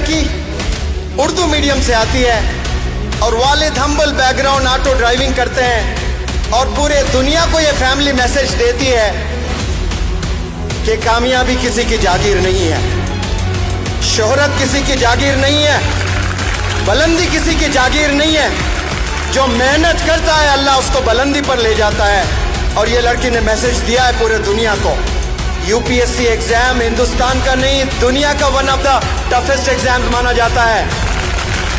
लड़की उर्दू मीडियम से आती है और वालिद हम्बल बैकग्राउंड ऑटो ड्राइविंग करते हैं और पूरे दुनिया को ये फैमिली मैसेज देती है कि कामयाबी किसी की जागीर नहीं है, शोहरत किसी की जागीर नहीं है, बुलंदी किसी की जागीर नहीं है। जो मेहनत करता है अल्लाह उसको बुलंदी पर ले जाता है। और ये लड़की ने मैसेज दिया है पूरे दुनिया को। यूपीएससी एग्जाम हिंदुस्तान का नहीं, दुनिया का one of the toughest exam माना जाता है।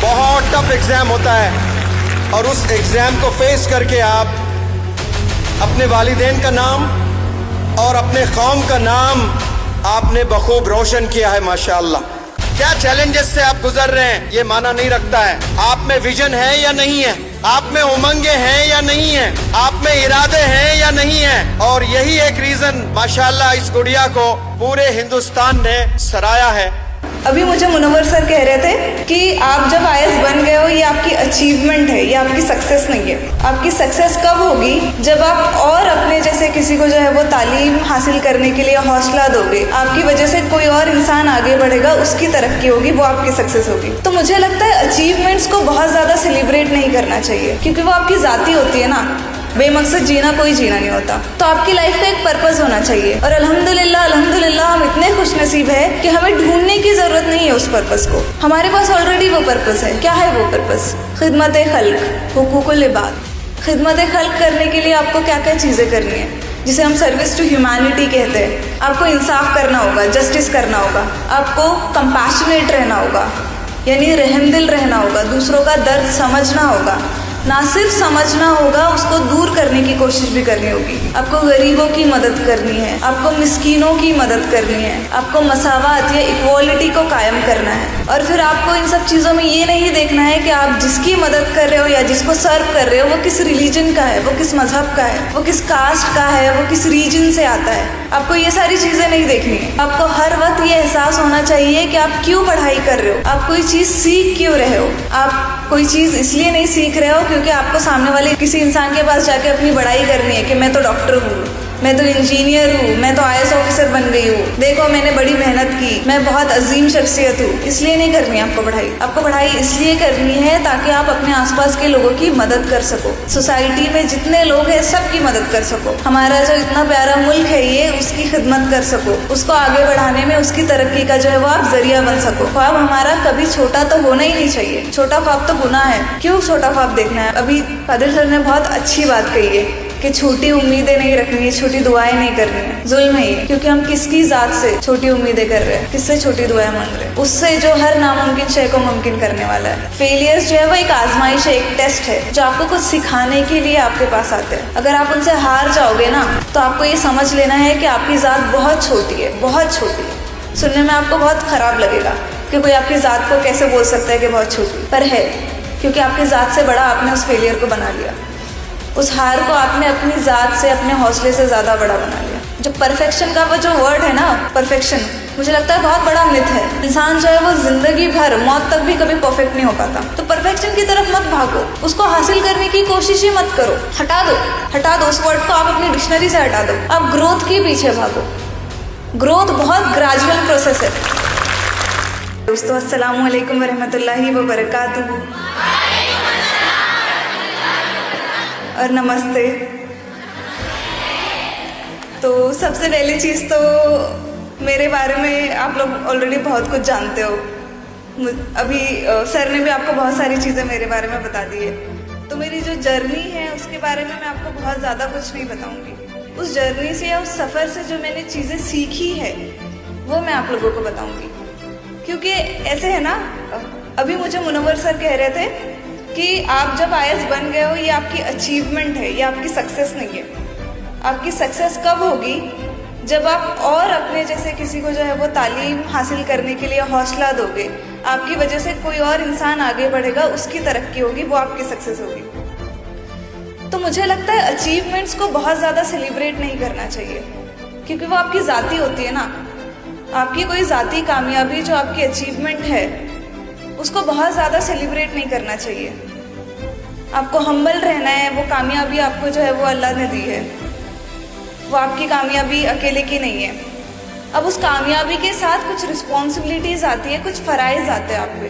बहुत टफ एग्जाम होता है और उस एग्जाम को फेस करके आप अपने वालिदैन का नाम और अपने कौम का नाम आपने बखूब रोशन किया है माशाअल्लाह। क्या चैलेंजेस से आप गुजर रहे हैं ये माना नहीं रखता है। आप में विजन है या नहीं है, आप में उमंगे हैं या नहीं है, आप में इरादे हैं या नहीं है। और यही एक रीजन माशाअल्लाह इस गुड़िया को पूरे हिंदुस्तान ने सराहा है। अभी मुझे मुनव्वर सर कह रहे थे कि आप जब आईएएस बन गए हो ये आपकी अचीवमेंट है, ये आपकी सक्सेस नहीं है। आपकी सक्सेस कब होगी जब आप और अपने जैसे किसी को जो है वो तालीम हासिल करने के लिए हौसला दोगे, आपकी वजह से कोई और इंसान आगे बढ़ेगा, उसकी तरक्की होगी, वो आपकी सक्सेस होगी। तो मुझे लगता है अचीवमेंट्स को बहुत ज़्यादा सेलिब्रेट नहीं करना चाहिए क्योंकि वो आपकी ज़ाती होती है ना। बेमकसद जीना कोई जीना नहीं होता। तो आपकी लाइफ का एक पर्पस होना चाहिए और अल्हम्दुलिल्लाह हम इतने खुशनसीब है कि हमें ढूंढने की जरूरत नहीं है उस पर्पस को। हमारे पास ऑलरेडी वो पर्पस है। क्या है वो पर्पस? खिदमत खल्क, हुकूकुल इबाद। खिदमत खल्क करने के लिए आपको क्या क्या चीज़ें करनी है, जिसे हम सर्विस टू ह्यूमैनिटी कहते हैं। आपको इंसाफ करना होगा, जस्टिस करना होगा, आपको कंपैशनेट रहना होगा, यानी रहमदिल रहना होगा, दूसरों का दर्द समझना होगा। ना सिर्फ समझना होगा, उसको दूर करने की कोशिश भी करनी होगी। आपको गरीबों की मदद करनी है, आपको मिस्कीनों की मदद करनी है, आपको मसावात या इक्वालिटी को कायम करना है। और फिर आपको इन सब चीज़ों में ये नहीं देखना है कि आप जिसकी मदद कर रहे हो या जिसको सर्व कर रहे हो वो किस रिलीजन का है, वो किस मजहब का है, वो किस कास्ट का है, वो किस रीजन से आता है। आपको ये सारी चीज़ें नहीं देखनी है। आपको हर वक्त ये एहसास होना चाहिए कि आप क्यों पढ़ाई कर रहे हो, आप कोई चीज़ सीख क्यों रहे हो। आप कोई चीज़ इसलिए नहीं सीख रहे हो क्योंकि आपको सामने वाले किसी इंसान के पास जाके अपनी बड़ाई करनी है कि मैं तो डॉक्टर हूँ, मैं तो इंजीनियर हूँ, मैं तो आईएएस ऑफिसर बन गई हूँ, देखो मैंने बड़ी मेहनत की, मैं बहुत अजीम शख्सियत हूँ। इसलिए नहीं करनी है आपको पढ़ाई। आपको पढ़ाई इसलिए करनी है ताकि आप अपने आसपास के लोगों की मदद कर सको, सोसाइटी में जितने लोग हैं सबकी मदद कर सको। हमारा जो इतना प्यारा मुल्क है ये, उसकी खिदमत कर सको, उसको आगे बढ़ाने में उसकी तरक्की का जो है वो आप जरिया बन सको। ख्वाब हमारा कभी छोटा तो होना ही नहीं चाहिए। छोटा ख्वाब तो गुनाह है। क्यों छोटा ख्वाब देखना है? अभी कादिर सर ने बहुत अच्छी बात कही है कि छोटी उम्मीदें नहीं रखनी है, छोटी दुआएं नहीं करनी है। जुल्म है ये, क्योंकि हम किसकी जात से छोटी उम्मीदें कर रहे हैं, किससे छोटी दुआएं मांग रहे हैं? उससे जो हर नामुमकिन शय को मुमकिन करने वाला है। फेलियर्स जो है वो एक आजमाइश है, एक टेस्ट है जो आपको कुछ सिखाने के लिए आपके पास आते हैं। अगर आप उनसे हार जाओगे ना तो आपको ये समझ लेना है कि आपकी जात बहुत छोटी है, बहुत छोटी है। सुनने में आपको बहुत खराब लगेगा कि कोई आपकी जात को कैसे बोल सकता है कि बहुत छोटी, पर है, क्योंकि आपकी जात से बड़ा आपने उस फेलियर को बना लिया। उस हार को आपने अपनी ज़ात से, अपने हौसले से ज़्यादा बड़ा बना लिया। जो परफेक्शन का वो जो वर्ड है ना, परफेक्शन, मुझे लगता है बहुत बड़ा मिथ है। इंसान जो है वो जिंदगी भर मौत तक भी कभी परफेक्ट नहीं हो पाता। तो परफेक्शन की तरफ मत भागो, उसको हासिल करने की कोशिश ही मत करो। हटा दो उस वर्ड को, आप अपनी डिक्शनरी से हटा दो। आप ग्रोथ के पीछे भागो। ग्रोथ बहुत ग्रेजुअल प्रोसेस है। दोस्तों अस्सलामु अलैकुम वरहमतुल्लाहि वबरकातुहू और नमस्ते। तो सबसे पहली चीज़ तो मेरे बारे में आप लोग ऑलरेडी बहुत कुछ जानते हो। अभी सर ने भी आपको बहुत सारी चीज़ें मेरे बारे में बता दी है। तो मेरी जो जर्नी है उसके बारे में मैं आपको बहुत ज़्यादा कुछ नहीं बताऊंगी। उस जर्नी से या उस सफ़र से जो मैंने चीज़ें सीखी है वो मैं आप लोगों को बताऊंगी। क्योंकि ऐसे है ना, अभी मुझे मुनव्वर सर कह रहे थे कि आप जब आईएएस बन गए हो ये आपकी अचीवमेंट है, ये आपकी सक्सेस नहीं है। आपकी सक्सेस कब होगी जब आप और अपने जैसे किसी को जो है वो तालीम हासिल करने के लिए हौसला दोगे, आपकी वजह से कोई और इंसान आगे बढ़ेगा, उसकी तरक्की होगी, वो आपकी सक्सेस होगी। तो मुझे लगता है अचीवमेंट्स को बहुत ज़्यादा सेलिब्रेट नहीं करना चाहिए क्योंकि वो आपकी ज़ाती होती है ना। आपकी कोई ज़ाती कामयाबी जो आपकी अचीवमेंट है उसको बहुत ज़्यादा सेलिब्रेट नहीं करना चाहिए। आपको हम्बल रहना है। वो कामयाबी आपको जो है वो अल्लाह ने दी है, वो आपकी कामयाबी अकेले की नहीं है। अब उस कामयाबी के साथ कुछ रिस्पॉन्सिबिलिटीज आती है, कुछ फराइज आते हैं आप पे।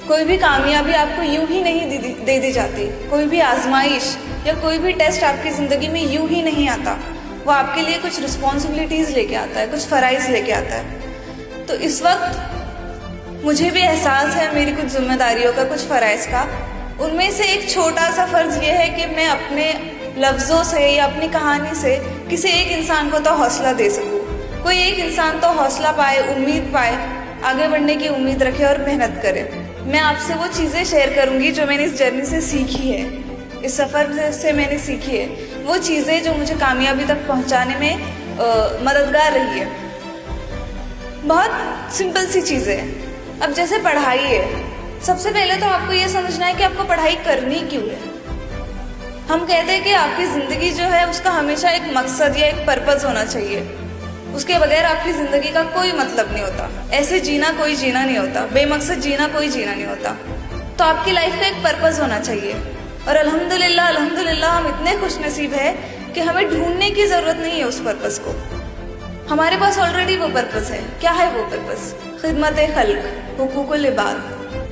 कोई भी कामयाबी आपको यूं ही नहीं दे दी जाती। कोई भी आजमाइश या कोई भी टेस्ट आपकी ज़िंदगी में यूं ही नहीं आता। वो आपके लिए कुछ रिस्पॉन्सिबिलिटीज़ लेके आता है, कुछ फराइज लेके आता है। तो इस वक्त मुझे भी एहसास है मेरी कुछ जिम्मेदारियों का, कुछ फराइज का। उनमें से एक छोटा सा फ़र्ज़ ये है कि मैं अपने लफ्ज़ों से या अपनी कहानी से किसी एक इंसान को तो हौसला दे सकूँ। कोई एक इंसान तो हौसला पाए, उम्मीद पाए, आगे बढ़ने की उम्मीद रखे और मेहनत करे। मैं आपसे वो चीज़ें शेयर करूँगी जो मैंने इस जर्नी से सीखी है, इस सफ़र से मैंने सीखी है। वो चीज़ें जो मुझे कामयाबी तक पहुँचाने में मददगार रही है। बहुत सिंपल सी चीज़ें हैं। अब जैसे पढ़ाई है, सबसे पहले तो आपको ये समझना है कि आपको पढ़ाई करनी क्यों है। हम कहते हैं कि आपकी ज़िंदगी जो है उसका हमेशा एक मकसद या एक पर्पज़ होना चाहिए। उसके बगैर आपकी ज़िंदगी का कोई मतलब नहीं होता। ऐसे जीना कोई जीना नहीं होता, बेमकसद जीना कोई जीना नहीं होता। तो आपकी लाइफ का एक पर्पज़ होना चाहिए। और अल्हम्दुलिल्लाह अल्हम्दुलिल्लाह हम इतने खुशनसीब है कि हमें ढूंढने की ज़रूरत नहीं है उस पर्पज़ को। हमारे पास ऑलरेडी वो पर्पज़ है। क्या है वो पर्पज़? खिदमत खल्क, हुकूकुल इबाद।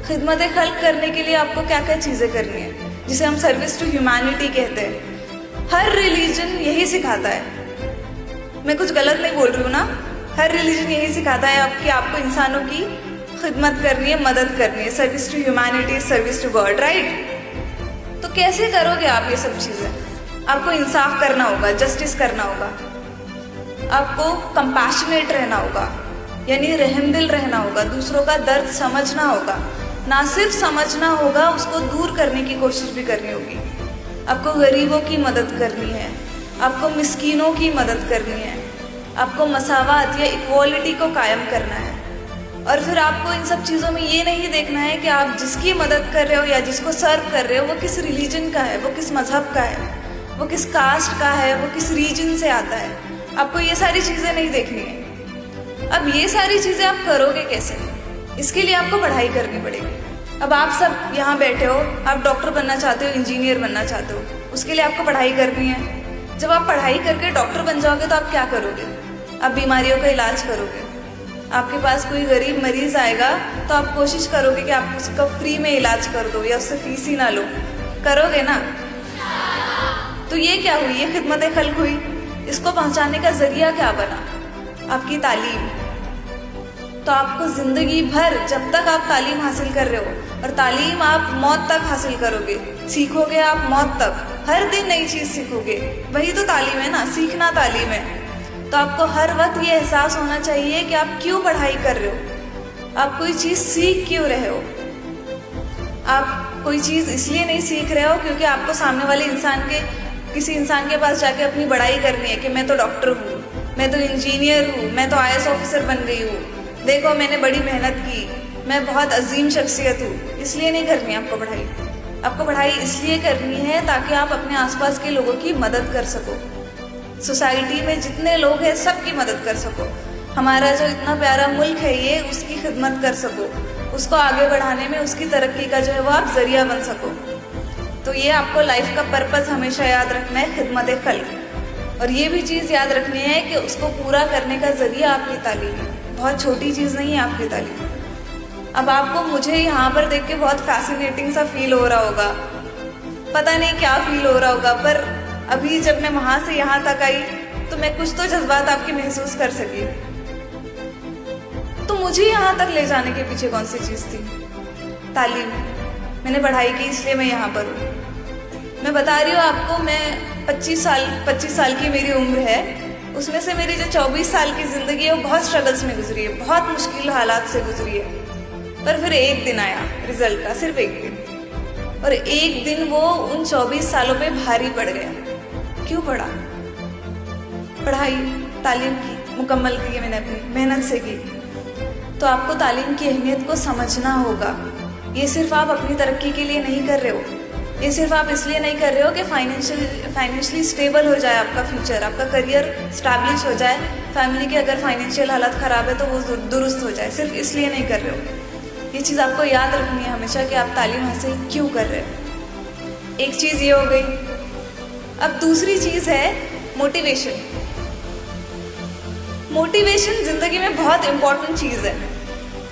खिदमत खल्क करने के लिए आपको क्या क्या चीज़ें करनी है, जिसे हम सर्विस टू ह्यूमैनिटी कहते हैं। हर रिलीजन यही सिखाता है। मैं कुछ गलत नहीं बोल रही हूँ ना? हर रिलीजन यही सिखाता है कि आपको इंसानों की खिदमत करनी है, मदद करनी है। Service to humanity, service to God, right? तो कैसे करोगे आप ये सब चीज़ें? आपको इंसाफ करना होगा, जस्टिस करना होगा, आपको कंपैशनेट रहना होगा, यानी रहमदिल रहना होगा, दूसरों का दर्द समझना होगा। ना सिर्फ समझना होगा, उसको दूर करने की कोशिश भी करनी होगी। आपको गरीबों की मदद करनी है, आपको मिस्कीनों की मदद करनी है, आपको मसावात या इक्वालिटी को कायम करना है। और फिर आपको इन सब चीज़ों में ये नहीं देखना है कि आप जिसकी मदद कर रहे हो या जिसको सर्व कर रहे हो वो किस रिलीजन का है, वो किस मज़हब का है, वो किस कास्ट का है, वो किस रीजन से आता है। आपको ये सारी चीज़ें नहीं देखनी है। अब ये सारी चीज़ें आप करोगे कैसे? इसके लिए आपको पढ़ाई करनी पड़ेगी। अब आप सब यहाँ बैठे हो, आप डॉक्टर बनना चाहते हो, इंजीनियर बनना चाहते हो, उसके लिए आपको पढ़ाई करनी है। जब आप पढ़ाई करके डॉक्टर बन जाओगे तो आप क्या करोगे? आप बीमारियों का इलाज करोगे। आपके पास कोई गरीब मरीज आएगा तो आप कोशिश करोगे कि आप उसका फ्री में इलाज कर दो या उससे फीस ही ना लो। करोगे ना? तो ये क्या हुई? ये खिदमत खल्क हुई। इसको पहुंचाने का जरिया क्या बना? आपकी तालीम। तो आपको ज़िंदगी भर, जब तक आप तालीम हासिल कर रहे हो, और तालीम आप मौत तक हासिल करोगे, सीखोगे आप मौत तक, हर दिन नई चीज़ सीखोगे। वही तो तालीम है ना, सीखना तालीम है। तो आपको हर वक्त ये एहसास होना चाहिए कि आप क्यों पढ़ाई कर रहे हो, आप कोई चीज़ सीख क्यों रहे हो। आप कोई चीज़ इसलिए नहीं सीख रहे हो क्योंकि आपको सामने वाले किसी इंसान के पास जाके अपनी बड़ाई करनी है कि मैं तो डॉक्टर हूँ, मैं तो इंजीनियर हूँ, मैं तो IAS ऑफिसर बन गई हूँ, देखो मैंने बड़ी मेहनत की, मैं बहुत अजीम शख्सियत हूँ। इसलिए नहीं करनी आपको पढ़ाई। आपको पढ़ाई इसलिए करनी है ताकि आप अपने आसपास के लोगों की मदद कर सको, सोसाइटी में जितने लोग हैं सबकी मदद कर सको। हमारा जो इतना प्यारा मुल्क है ये, उसकी खिदमत कर सको, उसको आगे बढ़ाने में उसकी तरक्की का जो है वो आप जरिया बन सको। तो ये आपको लाइफ का पर्पज़ हमेशा याद रखना है, खिदमत खल्क। और ये भी चीज़ याद रखनी है कि उसको पूरा करने का जरिया आपकी तालीम है। बहुत छोटी चीज़ नहीं है आपकी तालीम। अब आपको मुझे यहाँ पर देख के बहुत फैसिनेटिंग सा फील हो रहा होगा, पता नहीं क्या फील हो रहा होगा, पर अभी जब मैं वहाँ से यहाँ तक आई तो मैं कुछ तो जज्बात आपके महसूस कर सकी। तो मुझे यहाँ तक ले जाने के पीछे कौन सी चीज़ थी? तालीम। मैंने पढ़ाई की इसलिए मैं यहाँ पर हूँ। मैं बता रही हूँ आपको, मैं 25 साल की मेरी उम्र है, उसमें से मेरी जो 24 साल की ज़िंदगी है वो बहुत स्ट्रगल्स में गुजरी है, बहुत मुश्किल हालात से गुजरी है। पर फिर एक दिन आया रिजल्ट का, सिर्फ एक दिन, और एक दिन वो उन 24 सालों पे भारी पड़ गया। क्यों पड़ा? पढ़ाई, तालीम की, मुकम्मल की है मैंने, अपनी मेहनत से की। तो आपको तालीम की अहमियत को समझना होगा। ये सिर्फ आप अपनी तरक्की के लिए नहीं कर रहे हो, ये सिर्फ आप इसलिए नहीं कर रहे हो कि फाइनेंशियली स्टेबल हो जाए आपका फ्यूचर, आपका करियर स्टैब्लिश हो जाए, फैमिली के अगर फाइनेंशियल हालत ख़राब है तो वो दुरुस्त हो जाए, सिर्फ इसलिए नहीं कर रहे हो। ये चीज़ आपको याद रखनी है हमेशा कि आप तालीम हासिल क्यों कर रहे हो। एक चीज़ ये हो गई। अब दूसरी चीज़ है मोटिवेशन। मोटिवेशन ज़िंदगी में बहुत इम्पोर्टेंट चीज़ है।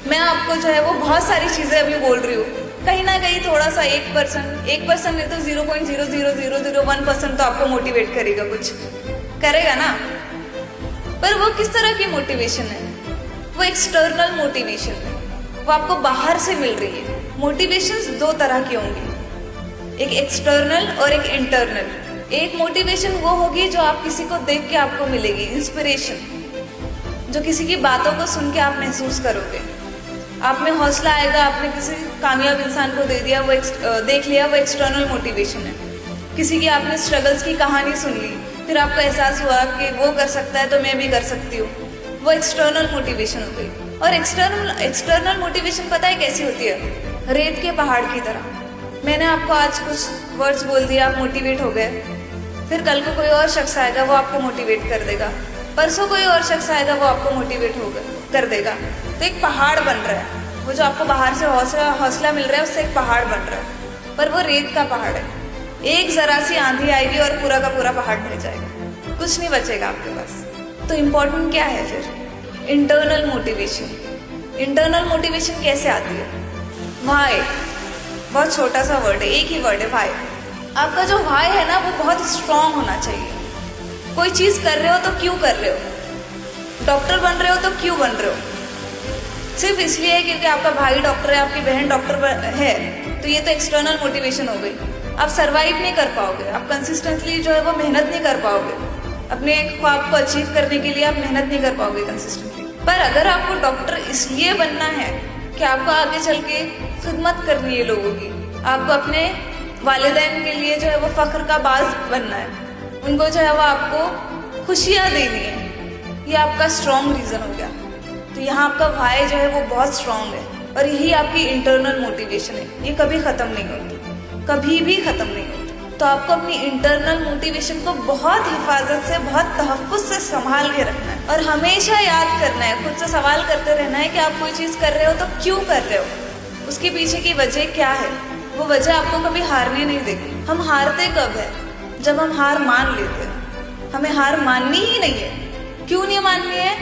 मैं आपको जो है वो बहुत सारी चीज़ें अभी बोल रही हूँ, कहीं ना कहीं थोड़ा सा 1% नहीं तो 0.00001% तो आपको मोटिवेट करेगा, कुछ करेगा ना। पर वो किस तरह की मोटिवेशन है? वो एक्सटर्नल मोटिवेशन है, वो आपको बाहर से मिल रही है। मोटिवेशंस दो तरह की होंगी, एक एक्सटर्नल और एक इंटरनल। एक मोटिवेशन वो होगी जो आप किसी को देख के आपको मिलेगी, इंस्पिरेशन, जो किसी की बातों को सुन के आप महसूस करोगे, आप में हौसला आएगा, आपने किसी कामयाब इंसान को दे दिया, वो देख लिया, वो एक्सटर्नल मोटिवेशन है। किसी की आपने स्ट्रगल्स की कहानी सुन ली, फिर आपको एहसास हुआ कि वो कर सकता है तो मैं भी कर सकती हूँ, वो एक्सटर्नल मोटिवेशन हो गई। और एक्सटर्नल मोटिवेशन पता है कैसी होती है? रेत के पहाड़ की तरह। मैंने आपको आज कुछ वर्ड्स बोल दिया, आप मोटिवेट हो गए, फिर कल को कोई और शख्स आएगा, वो आपको मोटिवेट कर देगा, परसों कोई और शख्स आएगा, वो आपको मोटिवेट कर देगा। तो एक पहाड़ बन रहा है, वो जो आपको बाहर से हौसला मिल रहा है उससे एक पहाड़ बन रहा है, पर वो रेत का पहाड़ है। एक जरा सी आंधी आएगी और पूरा का पूरा पहाड़ ढह जाएगा, कुछ नहीं बचेगा आपके पास। तो इम्पोर्टेंट क्या है फिर? Internal motivation. इंटरनल मोटिवेशन कैसे आती है? वाई, बहुत छोटा सा वर्ड है, एक ही वर्ड है, वाई। आपका जो वाई है ना वो बहुत स्ट्रांग होना चाहिए। कोई चीज़ कर रहे हो तो क्यों कर रहे हो? डॉक्टर बन रहे हो तो क्यों बन रहे हो? सिर्फ इसलिए क्योंकि आपका भाई डॉक्टर है, आपकी बहन डॉक्टर है, तो ये तो एक्सटर्नल मोटिवेशन हो गई। आप सरवाइव नहीं कर पाओगे, आप कंसिस्टेंटली जो है वो मेहनत नहीं कर पाओगे, अपने ख्वाब को अचीव करने के लिए आप मेहनत नहीं कर पाओगे कंसिस्टेंटली। पर अगर आपको डॉक्टर इसलिए बनना है कि आपको आगे चल के खिदमत करनी है लोगों की, आपको अपने वालिदैन के लिए जो है वो फ़ख्र का बाज बनना है, उनको जो है वो आपको खुशियाँ देनी है, ये आपका स्ट्रॉन्ग रीज़न हो गया। तो यहाँ आपका वाई जो है वो बहुत स्ट्रॉन्ग है, और यही आपकी इंटरनल मोटिवेशन है। ये कभी ख़त्म नहीं होती, कभी भी ख़त्म नहीं होती। तो आपको अपनी इंटरनल मोटिवेशन को बहुत हिफाजत से, बहुत तहफ़्फ़ुज़ से संभाल के रखना है, और हमेशा याद करना है, खुद से सवाल करते रहना है कि आप कोई चीज़ कर रहे हो तो क्यों कर रहे हो, उसके पीछे की वजह क्या है। वो वजह आपको कभी हारने नहीं देगी। हम हारते कब है? जब हम हार मान लेते हैं। हमें हार माननी ही नहीं है। क्यों नहीं माननी है?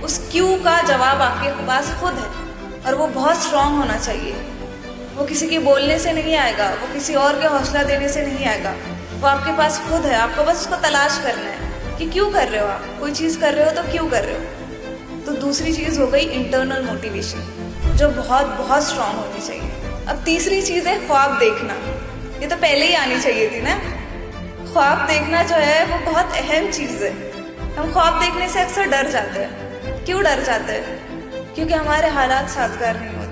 उस क्यों का जवाब आपके पास खुद है, और वो बहुत स्ट्रांग होना चाहिए। वो किसी के बोलने से नहीं आएगा, वो किसी और के हौसला देने से नहीं आएगा, वो आपके पास खुद है। आपको बस उसको तलाश करना है कि क्यों कर रहे हो, आप कोई चीज़ कर रहे हो तो क्यों कर रहे हो। तो दूसरी चीज़ हो गई इंटरनल मोटिवेशन, जो बहुत बहुत स्ट्रांग होनी चाहिए। अब तीसरी चीज़ है ख्वाब देखना। ये तो पहले ही आनी चाहिए थी ना। ख्वाब देखना जो है वो बहुत अहम चीज़ है। हम ख्वाब देखने से अक्सर डर जाते हैं। क्यों डर जाते हैं? क्योंकि हमारे हालात साजगार नहीं होते।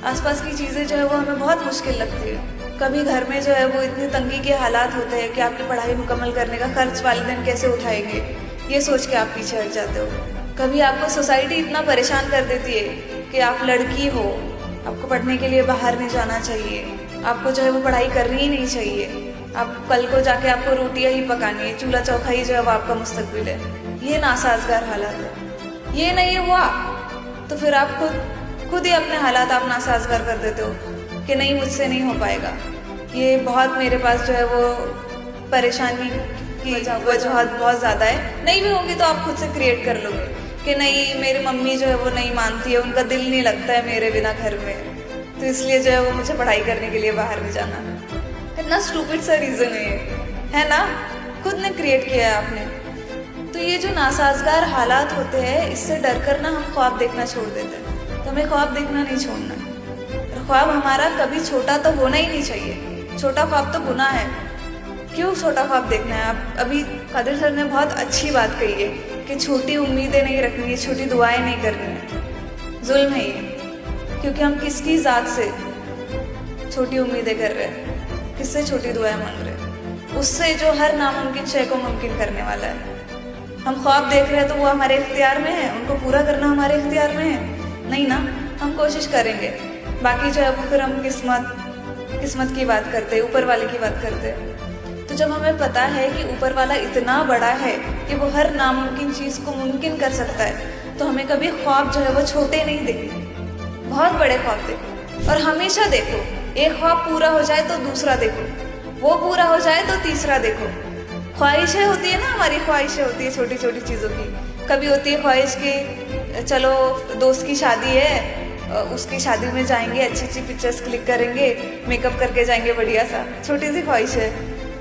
आसपास की चीज़ें जो है वो हमें बहुत मुश्किल लगती है। कभी घर में जो है वो इतनी तंगी के हालात होते हैं कि आपकी पढ़ाई मुकम्मल करने का खर्च वालिदैन कैसे उठाएंगे, ये सोच के आप पीछे हट जाते हो। कभी आपको सोसाइटी इतना परेशान कर देती है कि आप लड़की हो, आपको पढ़ने के लिए बाहर नहीं जाना चाहिए, आपको जो है वो पढ़ाई करनी ही नहीं चाहिए, आप कल को जाके आपको रोटियां ही पकानी है, चूल्हा चौका ही जो है वो आपका मुस्तकबिल है। ये नासाजगार हालात है। ये नहीं हुआ तो फिर आप खुद ही अपने हालात आप नासाजगार कर देते हो कि नहीं, मुझसे नहीं हो पाएगा, ये बहुत मेरे पास जो है वो परेशानी की वजूहत बहुत ज़्यादा है। नहीं भी होंगी तो आप खुद से क्रिएट कर लोगे कि नहीं, मेरी मम्मी जो है वो नहीं मानती है, उनका दिल नहीं लगता है मेरे बिना घर में, तो इसलिए जो है वो मुझे पढ़ाई करने के लिए बाहर नहीं जाना। इतना स्टूपिड सा रीज़न है ना, खुद ने क्रिएट किया है आपने। तो ये जो नासाजगार हालात होते हैं, इससे डर कर ना हम ख्वाब देखना छोड़ देते हैं। तो हमें ख्वाब देखना नहीं छोड़ना। और ख्वाब हमारा कभी छोटा तो होना ही नहीं चाहिए। छोटा ख्वाब तो गुनाह है। क्यों छोटा ख्वाब देखना है? आप अभी कादिर सर ने बहुत अच्छी बात कही है कि छोटी उम्मीदें नहीं रखनी है, छोटी दुआएं नहीं करनी है। जुल्म है ये, क्योंकि हम किसकी ज़ात से छोटी उम्मीदें कर रहे हैं, किससे छोटी दुआएं मांग रहे हैं? उससे जो हर नामुमकिन शय को मुमकिन करने वाला है। हम ख्वाब देख रहे हैं तो वो हमारे इख्तियार में है, उनको पूरा करना हमारे इख्तियार में है नहीं ना। हम कोशिश करेंगे, बाकी जो है वो फिर हम किस्मत की बात करते, ऊपर वाले की बात करते। तो जब हमें पता है कि ऊपर वाला इतना बड़ा है कि वो हर नामुमकिन चीज़ को मुमकिन कर सकता है, तो हमें कभी ख्वाब जो है वो छोटे नहीं देखने, बहुत बड़े ख्वाब देखो। और हमेशा देखो, एक ख्वाब पूरा हो जाए तो दूसरा देखो, वो पूरा हो जाए तो तीसरा देखो। ख्वाहिशें होती है ना, हमारी ख्वाहिशें होती है छोटी छोटी चीज़ों की कभी होती है ख्वाहिश कि चलो दोस्त की शादी है, उसकी शादी में जाएंगे, अच्छी अच्छी पिक्चर्स क्लिक करेंगे, मेकअप करके जाएंगे बढ़िया सा, छोटी सी ख्वाहिश है।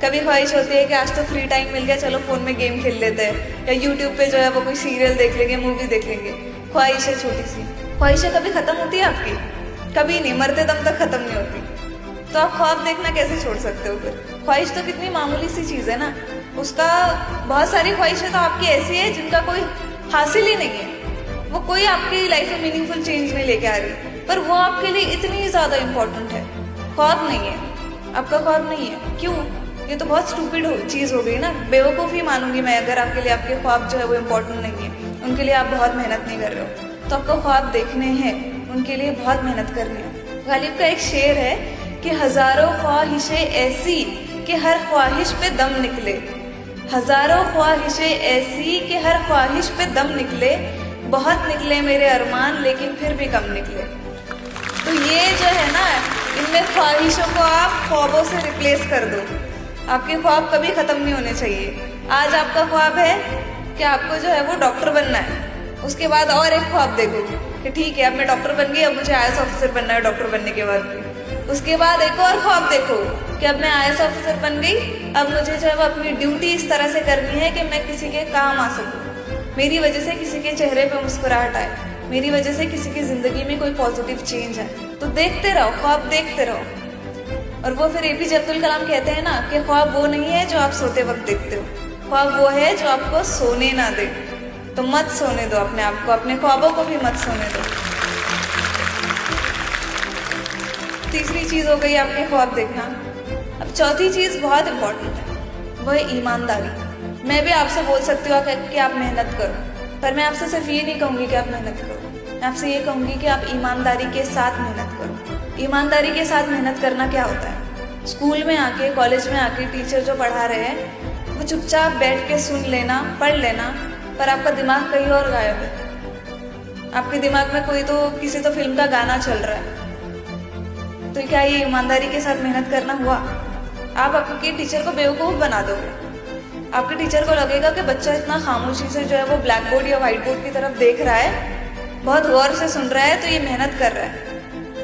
कभी ख्वाहिश होती है कि आज तो फ्री टाइम मिल गया, चलो फ़ोन में गेम खेल लेते हैं, या यूट्यूब पे जो है वो कोई सीरियल देख लेंगे, मूवी देख लेंगे। ख्वाहिश है छोटी सी। ख्वाहिशें कभी ख़त्म होती है आपकी? कभी नहीं, मरते दम तक ख़त्म नहीं होती। तो आप ख्वाब देखना कैसे छोड़ सकते हो फिर? ख्वाहिश तो कितनी मामूली सी चीज़ है ना, उसका बहुत सारी ख्वाहिशें तो आपकी ऐसी है जिनका कोई हासिल ही नहीं है, वो कोई आपकी लाइफ में मीनिंगफुल चेंज नहीं लेके आ रही, पर वो आपके लिए इतनी ज़्यादा इम्पोर्टेंट है। ख्वाब नहीं है, आपका ख्वाब नहीं है, क्यों? ये तो बहुत स्टूपिड चीज़ हो गई ना, बेवकूफ़ी मानूंगी मैं अगर आपके लिए आपके ख्वाब जो है वो इम्पोर्टेंट नहीं है, उनके लिए आप बहुत मेहनत नहीं कर रहे हो। तो आपको ख्वाब देखने हैं, उनके लिए बहुत मेहनत करनी है। गालिब का एक शेर है कि हज़ारों ख्वाहिशें ऐसी कि हर ख्वाहिश पे दम निकले, हज़ारों ख्वाहिशें ऐसी कि हर ख्वाहिश पे दम निकले, बहुत निकले मेरे अरमान लेकिन फिर भी कम निकले। तो ये जो है ना, इनमें ख्वाहिशों को आप ख्वाबों से रिप्लेस कर दो। आपके ख्वाब कभी ख़त्म नहीं होने चाहिए। आज आपका ख्वाब है कि आपको जो है वो डॉक्टर बनना है, उसके बाद और एक ख्वाब देखो कि ठीक है अब मैं डॉक्टर बन गई, अब मुझे IAS ऑफिसर बनना है डॉक्टर बनने के बाद भी। उसके बाद एक और ख्वाब देखो कि अब मैं IAS ऑफिसर बन गई, अब मुझे जो है वो अपनी ड्यूटी इस तरह से करनी है कि मैं किसी के काम आ सकूँ, मेरी वजह से किसी के चेहरे पे मुस्कुराहट आए, मेरी वजह से किसी की ज़िंदगी में कोई पॉजिटिव चेंज आए। तो देखते रहो, ख्वाब देखते रहो। और वो फिर APJ अब्दुल कलाम कहते हैं ना कि ख्वाब वो नहीं है जो आप सोते वक्त देखते हो, ख्वाब वो है जो आपको सोने ना दे। तो मत सोने दो अपने आप को, अपने ख्वाबों को भी मत सोने दो। तीसरी चीज़ हो गई आपके ख्वाब देखना। अब चौथी चीज़ बहुत इम्पोर्टेंट है, वो है ईमानदारी। मैं भी आपसे बोल सकती हूँ कि आप मेहनत करो, पर मैं आपसे सिर्फ ये नहीं कहूँगी कि आप मेहनत करो, मैं आपसे ये कहूँगी कि आप ईमानदारी के साथ मेहनत करो। ईमानदारी के साथ मेहनत करना क्या होता है? स्कूल में आके, कॉलेज में आके टीचर जो पढ़ा रहे हैं वो चुपचाप बैठ के सुन लेना, पढ़ लेना, पर आपका दिमाग कहीं और गायब है। आपके दिमाग में कोई तो किसी तो फिल्म का गाना चल रहा है। तो क्या ये ईमानदारी के साथ मेहनत करना हुआ? आप आपके टीचर को बेवकूफ़ बना दोगे। आपके टीचर को लगेगा कि बच्चा इतना खामोशी से जो है वो ब्लैक बोर्ड या वाइट बोर्ड की तरफ देख रहा है, बहुत गौर से सुन रहा है, तो ये मेहनत कर रहा है,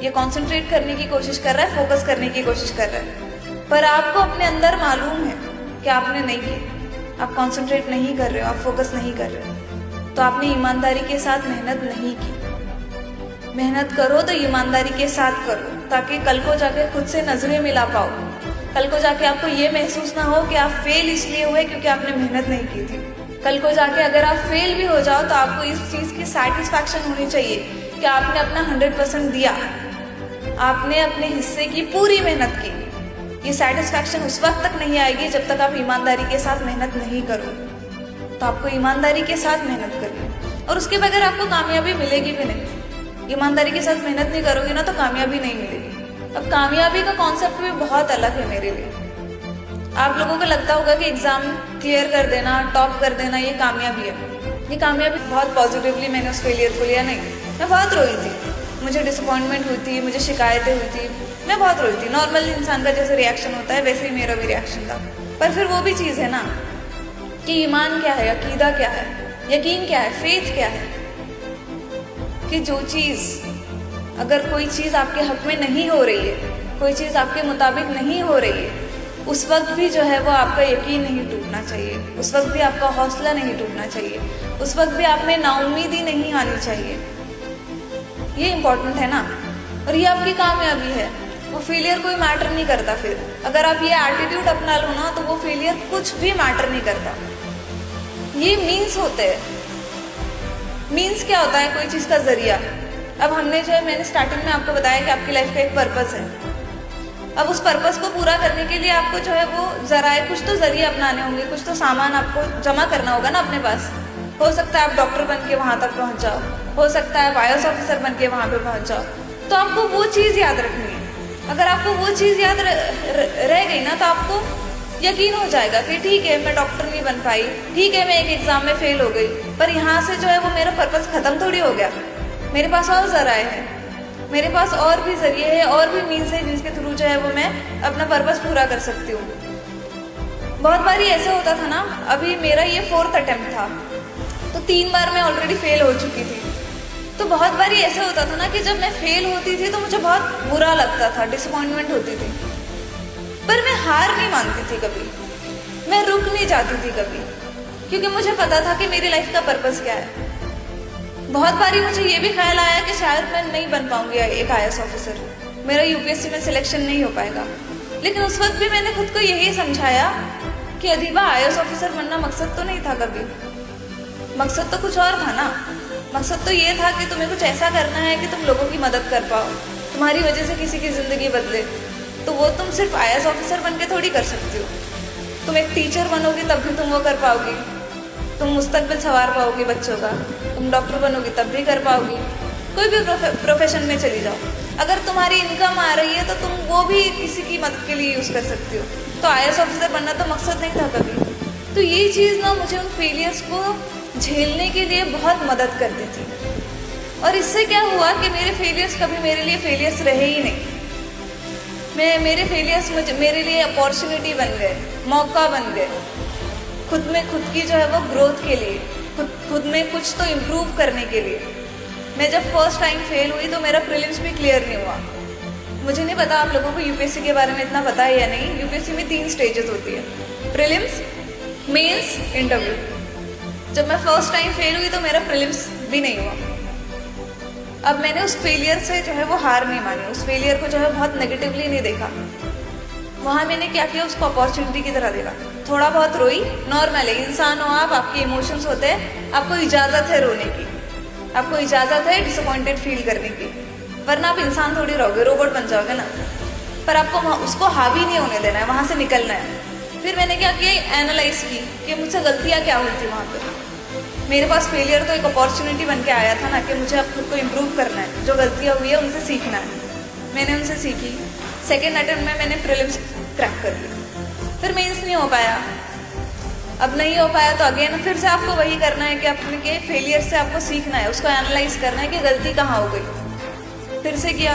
ये कंसंट्रेट करने की कोशिश कर रहा है, फोकस करने की कोशिश कर रहा है। पर आपको अपने अंदर मालूम है कि आपने नहीं की, आप कंसंट्रेट नहीं कर रहे हो, आप फोकस नहीं कर रहे हो, तो आपने ईमानदारी के साथ मेहनत नहीं की। मेहनत करो तो ईमानदारी के साथ करो, ताकि कल को जाके खुद से नजरें मिला पाओ। कल को जाके आपको ये महसूस ना हो कि आप फेल इसलिए हुए क्योंकि आपने मेहनत नहीं की थी। कल को जाके अगर आप फेल भी हो जाओ तो आपको इस चीज़ की सेटिस्फैक्शन होनी चाहिए कि आपने अपना 100% दिया, आपने अपने हिस्से की पूरी मेहनत की। ये सेटिस्फैक्शन उस वक्त तक नहीं आएगी जब तक आप ईमानदारी के साथ मेहनत नहीं करो। तो आपको ईमानदारी के साथ मेहनत करनी है, और उसके बगैर आपको कामयाबी मिलेगी भी नहीं। ईमानदारी के साथ मेहनत नहीं करोगे ना तो कामयाबी नहीं मिलेगी। अब कामयाबी का कॉन्सेप्ट भी बहुत अलग है मेरे लिए। आप लोगों को लगता होगा कि एग्ज़ाम क्लियर कर देना, टॉप कर देना, ये कामयाबी है। ये कामयाबी बहुत पॉजिटिवली मैंने उस फेलियर को लिया नहीं। मैं बहुत रोई थी, मुझे डिसअपॉइंटमेंट हुई थी, मुझे शिकायतें हुई थी, मैं बहुत रोई थी। नॉर्मल इंसान का जैसे रिएक्शन होता है वैसे ही मेरा भी रिएक्शन था। पर फिर वो भी चीज़ है ना कि ईमान क्या है, अकीदा क्या है, यकीन क्या है, फेथ क्या है, कि जो चीज़, अगर कोई चीज़ आपके हक में नहीं हो रही है, कोई चीज़ आपके मुताबिक नहीं हो रही है, उस वक्त भी जो है वो आपका यकीन नहीं टूटना चाहिए, उस वक्त भी आपका हौसला नहीं टूटना चाहिए, उस वक्त भी आप में नाउम्मीदी नहीं आनी चाहिए। ये इम्पोर्टेंट है ना, और ये आपकी कामयाबी है। वो फेलियर कोई मैटर नहीं करता। फिर अगर आप ये एटीट्यूड अपना लो ना तो वो फेलियर कुछ भी मैटर नहीं करता। ये मीन्स होते हैं। मीन्स क्या होता है? कोई चीज़ का जरिया। अब हमने जो है, मैंने स्टार्टिंग में आपको बताया कि आपकी लाइफ का एक पर्पस है। अब उस पर्पस को पूरा करने के लिए आपको जो है वो जराए, कुछ तो जरिए अपनाने होंगे, कुछ तो सामान आपको जमा करना होगा ना अपने पास। हो सकता है आप डॉक्टर बन के वहाँ तक पहुँच जाओ, हो सकता है IAS ऑफिसर बन के वहाँ पे पहुँच जाओ। तो आपको वो चीज़ याद रखनी है। अगर आपको वो चीज़ याद रह गई ना तो आपको यकीन हो जाएगा कि ठीक है मैं डॉक्टर नहीं बन पाई, ठीक है मैं एक एग्ज़ाम में फेल हो गई, पर यहाँ से जो है वो मेरा पर्पस ख़त्म थोड़ी हो गया। मेरे पास और ज़राए हैं, मेरे पास और भी ज़रिए हैं, और भी मीन्स है जिसके थ्रू जो है वो मैं अपना पर्पस पूरा कर सकती हूँ। बहुत बारी ऐसा होता था ना, अभी मेरा ये 4th अटेम्प्ट था, तो 3 बार मैं ऑलरेडी फेल हो चुकी थी। तो बहुत बार ऐसा होता था ना कि जब मैं फेल होती थी तो मुझे बहुत बुरा लगता था, डिसअपॉइंटमेंट होती थी, पर मैं हार नहीं मानती थी कभी, मैं रुक नहीं जाती थी कभी, क्योंकि मुझे पता था कि मेरी लाइफ का पर्पस क्या है। बहुत बारी मुझे ये भी ख्याल आया कि शायद मैं नहीं बन पाऊंगी एक IAS ऑफिसर, मेरा यूपीएससी में सिलेक्शन नहीं हो पाएगा। लेकिन उस वक्त भी मैंने खुद को यही समझाया कि अधिबा IAS ऑफिसर बनना मकसद तो नहीं था कभी, मकसद तो कुछ और था ना। मकसद तो ये था कि तुम्हें कुछ ऐसा करना है कि तुम लोगों की मदद कर पाओ, तुम्हारी वजह से किसी की ज़िंदगी बदले। तो वो तुम सिर्फ IAS ऑफिसर बन के थोड़ी कर सकती हो, तुम एक टीचर बनोगी तब भी तुम वो कर पाओगी, तुम मुस्तकबिल संवार पाओगी बच्चों का, तुम डॉक्टर बनोगी तब भी कर पाओगी, कोई भी प्रोफेशन में चली जाओ, अगर तुम्हारी इनकम आ रही है तो तुम वो भी किसी की मदद के लिए यूज़ कर सकती हो। तो IAS ऑफिसर बनना तो मकसद नहीं था कभी। तो ये चीज़ ना मुझे उन फेलियर्स को झेलने के लिए बहुत मदद करती थी, और इससे क्या हुआ कि मेरे फेलियर्स कभी मेरे लिए फेलियर्स रहे ही नहीं। मेरे फेलियर्स मेरे लिए अपॉर्चुनिटी बन गए, मौका बन गए, खुद की जो है वो ग्रोथ के लिए, खुद में कुछ तो इम्प्रूव करने के लिए। मैं जब फर्स्ट टाइम फेल हुई तो मेरा प्रीलिम्स भी क्लियर नहीं हुआ। मुझे नहीं पता आप लोगों को यूपीएससी के बारे में इतना पता है या नहीं। यूपीएससी में 3 स्टेजेस होती है, प्रीलिम्स, मेंस, इंटरव्यू। जब मैं फर्स्ट टाइम फेल हुई तो मेरा प्रीलिम्स भी नहीं हुआ। अब मैंने उस फेलियर से जो है वो हार नहीं मानी, उस फेलियर को जो है बहुत नेगेटिवली नहीं देखा। वहाँ मैंने क्या किया, उसको अपॉर्चुनिटी की तरह देखा। थोड़ा बहुत रोई, नॉर्मल है, इंसान हो आप, आपके इमोशंस होते हैं, आपको इजाज़त है रोने की, आपको इजाज़त है डिसअपॉइंटेड फील करने की, वरना आप इंसान थोड़ी रहोगे, रोबोट बन जाओगे ना। पर आपको उसको हावी नहीं होने देना है, वहाँ से निकलना है। फिर मैंने क्या किया, एनालाइज की कि मुझसे गलतियाँ क्या हुई थी वहाँ पर। मेरे पास फेलियर तो एक अपॉर्चुनिटी बन के आया था ना कि मुझे अब खुद को इम्प्रूव करना है, जो गलतियाँ हुई है उनसे सीखना है। मैंने उनसे सीखी। सेकेंड अटेम्प्ट में मैंने प्रीलिम्स क्रैक कर लिया। फिर मेंस नहीं हो पाया। अब नहीं हो पाया तो अगेन फिर से आपको वही करना है कि अपने के फेलियर से आपको सीखना है, उसको एनालाइज करना है कि गलती कहाँ हो गई। फिर से किया,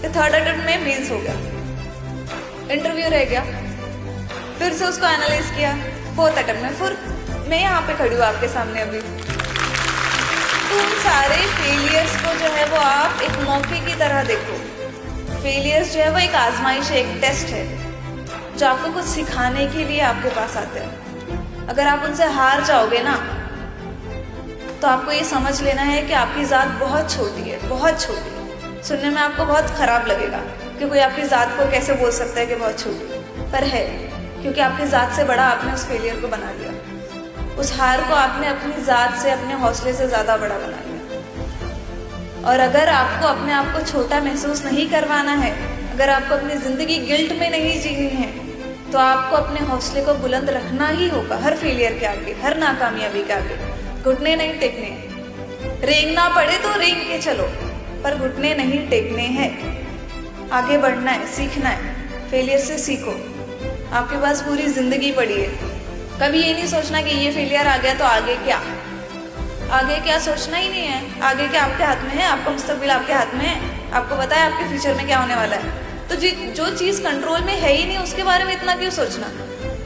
फिर थर्ड अटेम्प्ट में मेंस हो गया, इंटरव्यू रह गया, फिर से उसको एनालाइज किया। फोर्थ अटेम्प्ट में फिर मैं यहाँ पे खड़ी हूँ आपके सामने अभी। तो उन सारे फेलियर्स को जो है वो आप एक मौके की तरह देखो। फेलियर्स जो है वो एक आजमाइश है, एक टेस्ट है, जो आपको कुछ सिखाने के लिए आपके पास आते हैं। अगर आप उनसे हार जाओगे ना तो आपको ये समझ लेना है कि आपकी ज़ात बहुत छोटी है, बहुत छोटी है। सुनने में आपको बहुत ख़राब लगेगा कि कोई आपकी ज़ात को कैसे बोल सकता है कि बहुत छोटी, पर है, क्योंकि आपकी ज़ात से बड़ा आपने उस फेलियर को बना लिया। उस हार को आपने अपनी ज़ात से, अपने हौसले से ज़्यादा बड़ा बना लिया। और अगर आपको अपने आप को छोटा महसूस नहीं करवाना है, अगर आपको अपनी ज़िंदगी गिल्ट में नहीं जीनी है, तो आपको अपने हौसले को बुलंद रखना ही होगा। हर फेलियर के आगे, हर नाकामयाबी के आगे घुटने नहीं टेकने। रेंगना पड़े तो रेंग के चलो, पर घुटने नहीं टेकने हैं। आगे बढ़ना है, सीखना है, फेलियर से सीखो। आपके पास पूरी ज़िंदगी पड़ी है। कभी ये नहीं सोचना कि ये फेलियर आ गया तो आगे क्या, आगे क्या सोचना ही नहीं है। आगे क्या आपके हाथ में है, आपका मुस्तकबिल आपके हाथ में है, आपको पता है आपके फ्यूचर में क्या होने वाला है। तो जो चीज़ कंट्रोल में है ही नहीं उसके बारे में इतना क्यों सोचना,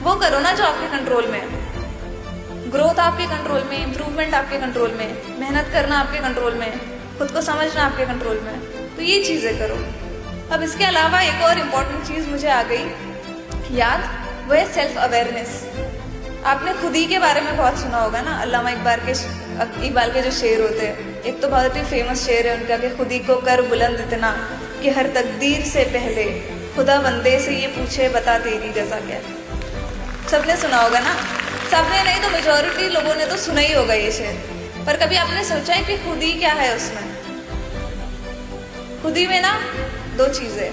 वो करो ना जो आपके कंट्रोल में है। ग्रोथ आपके कंट्रोल में, इम्प्रूवमेंट आपके कंट्रोल में, मेहनत करना आपके कंट्रोल में, खुद को समझना आपके कंट्रोल में, तो ये चीज़ें करो। अब इसके अलावा एक और इम्पॉर्टेंट चीज़ मुझे आ गई याद, वो है सेल्फ अवेयरनेस। आपने खुद ही के बारे में बहुत सुना होगा ना, अल्लामा इकबाल के जो शेर होते हैं, एक तो बहुत ही फेमस शेर है उनका कि खुद ही को कर बुलंद इतना कि हर तकदीर से पहले खुदा बंदे से ये पूछे बता तेरी जज़ा क्या। सबने सुना होगा ना, सबने नहीं तो मेजॉरिटी लोगों ने तो सुना ही होगा ये शेर। पर कभी आपने सोचा है कि खुद ही क्या है उसमें? खुद ही में ना 2 चीज़ें,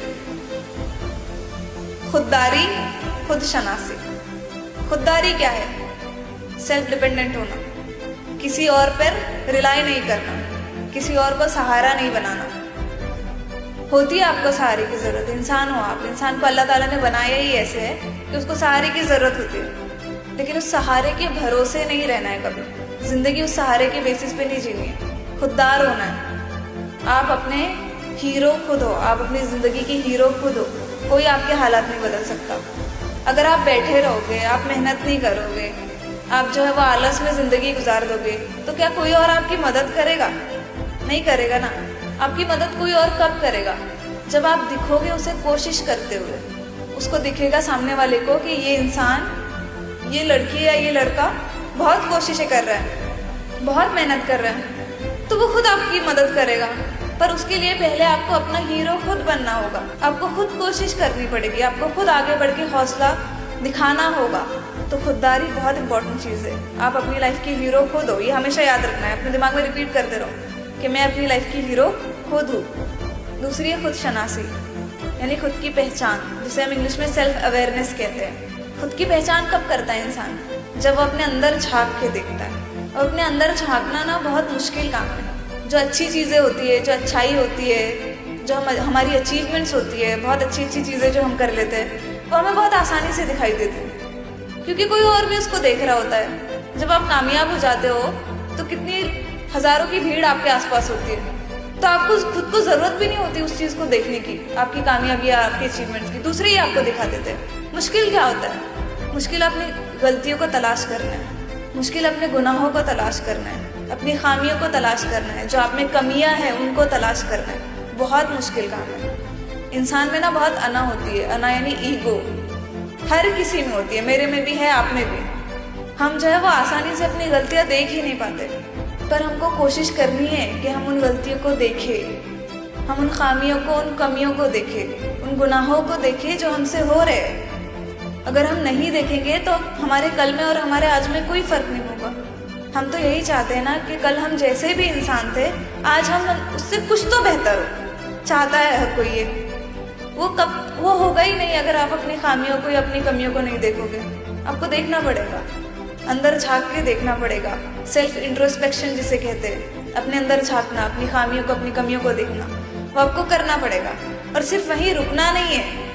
खुददारी, खुद शनासी। खुददारी क्या है? सेल्फ डिपेंडेंट होना, किसी और पर रिलाई नहीं करना, किसी और को सहारा नहीं बनाना। होती है आपको सहारे की ज़रूरत, इंसान हो आप, इंसान को अल्लाह ताला ने बनाया ही ऐसे है कि उसको सहारे की ज़रूरत होती है। लेकिन उस सहारे के भरोसे नहीं रहना है कभी, ज़िंदगी उस सहारे के बेसिस पे नहीं जीनी है। खुददार होना है, आप अपने हीरो खुद हो, आप अपनी ज़िंदगी की हीरो खुद हो, कोई आपके हालात नहीं बदल सकता। अगर आप बैठे रहोगे, आप मेहनत नहीं करोगे, आप जो है वो आलस में ज़िंदगी गुजार दोगे, तो क्या कोई और आपकी मदद करेगा? नहीं करेगा ना। आपकी मदद कोई और कब करेगा? जब आप दिखोगे उसे कोशिश करते हुए। उसको दिखेगा सामने वाले को कि ये इंसान, ये लड़की या ये लड़का बहुत कोशिशें कर रहा है, बहुत मेहनत कर रहा है, तो वो खुद आपकी मदद करेगा। पर उसके लिए पहले आपको अपना हीरो खुद बनना होगा। आपको खुद कोशिश करनी पड़ेगी, आपको खुद आगे बढ़ के हौसला दिखाना होगा। तो खुददारी बहुत इंपॉर्टेंट चीज़ है। आप अपनी लाइफ की हीरो खुद हो, ये हमेशा याद रखना है। अपने दिमाग में रिपीट करते रहो कि मैं अपनी लाइफ की हीरो खुद हूँ। दूसरी है खुद शनासी, यानी खुद की पहचान, जिसे हम इंग्लिश में सेल्फ अवेयरनेस कहते हैं। खुद की पहचान कब करता है इंसान? जब वो अपने अंदर झांक के देखता है। और अपने अंदर झांकना ना बहुत मुश्किल काम है। जो अच्छी चीज़ें होती है, जो अच्छाई होती है, जो हमारी अचीवमेंट्स होती है, बहुत अच्छी अच्छी चीज़ें जो हम कर लेते हैं, वो हमें बहुत आसानी से दिखाई देती है, क्योंकि कोई और भी उसको देख रहा होता है। जब आप कामयाब हो जाते हो तो कितनी हज़ारों की भीड़ आपके आसपास होती है, तो आपको खुद को ज़रूरत भी नहीं होती उस चीज़ को देखने की, आपकी कामयाबी या आपके अचीवमेंट्स की। दूसरे ही आपको दिखा देते हैं। मुश्किल क्या होता है? मुश्किल अपनी गलतियों को तलाश करना है, मुश्किल अपने गुनाहों को तलाश करना है, अपनी खामियों को तलाश करना है, जो आप में कमियां हैं उनको तलाश करना है। बहुत मुश्किल काम है। इंसान में ना बहुत अना होती है। अना यानी ईगो, हर किसी में होती है, मेरे में भी है, आप में भी। हम जो है वो आसानी से अपनी गलतियां देख ही नहीं पाते, पर हमको कोशिश करनी है कि हम उन गलतियों को देखें, हम उन खामियों को, उन कमियों को देखें, उन गुनाहों को देखें जो हमसे हो रहे हैं। अगर हम नहीं देखेंगे तो हमारे कल में और हमारे आज में कोई फ़र्क नहीं होगा। हम तो यही चाहते हैं ना कि कल हम जैसे भी इंसान थे, आज हम उससे कुछ तो बेहतर हो। चाहता है हर कोई ये। वो होगा ही नहीं अगर आप अपनी खामियों को या अपनी कमियों को नहीं देखोगे। आपको देखना पड़ेगा, अंदर झांक के देखना पड़ेगा। सेल्फ इंट्रोस्पेक्शन जिसे कहते हैं, अपने अंदर झांकना, अपनी खामियों को, अपनी कमियों को देखना, वो आपको करना पड़ेगा। और सिर्फ वहीं रुकना नहीं है,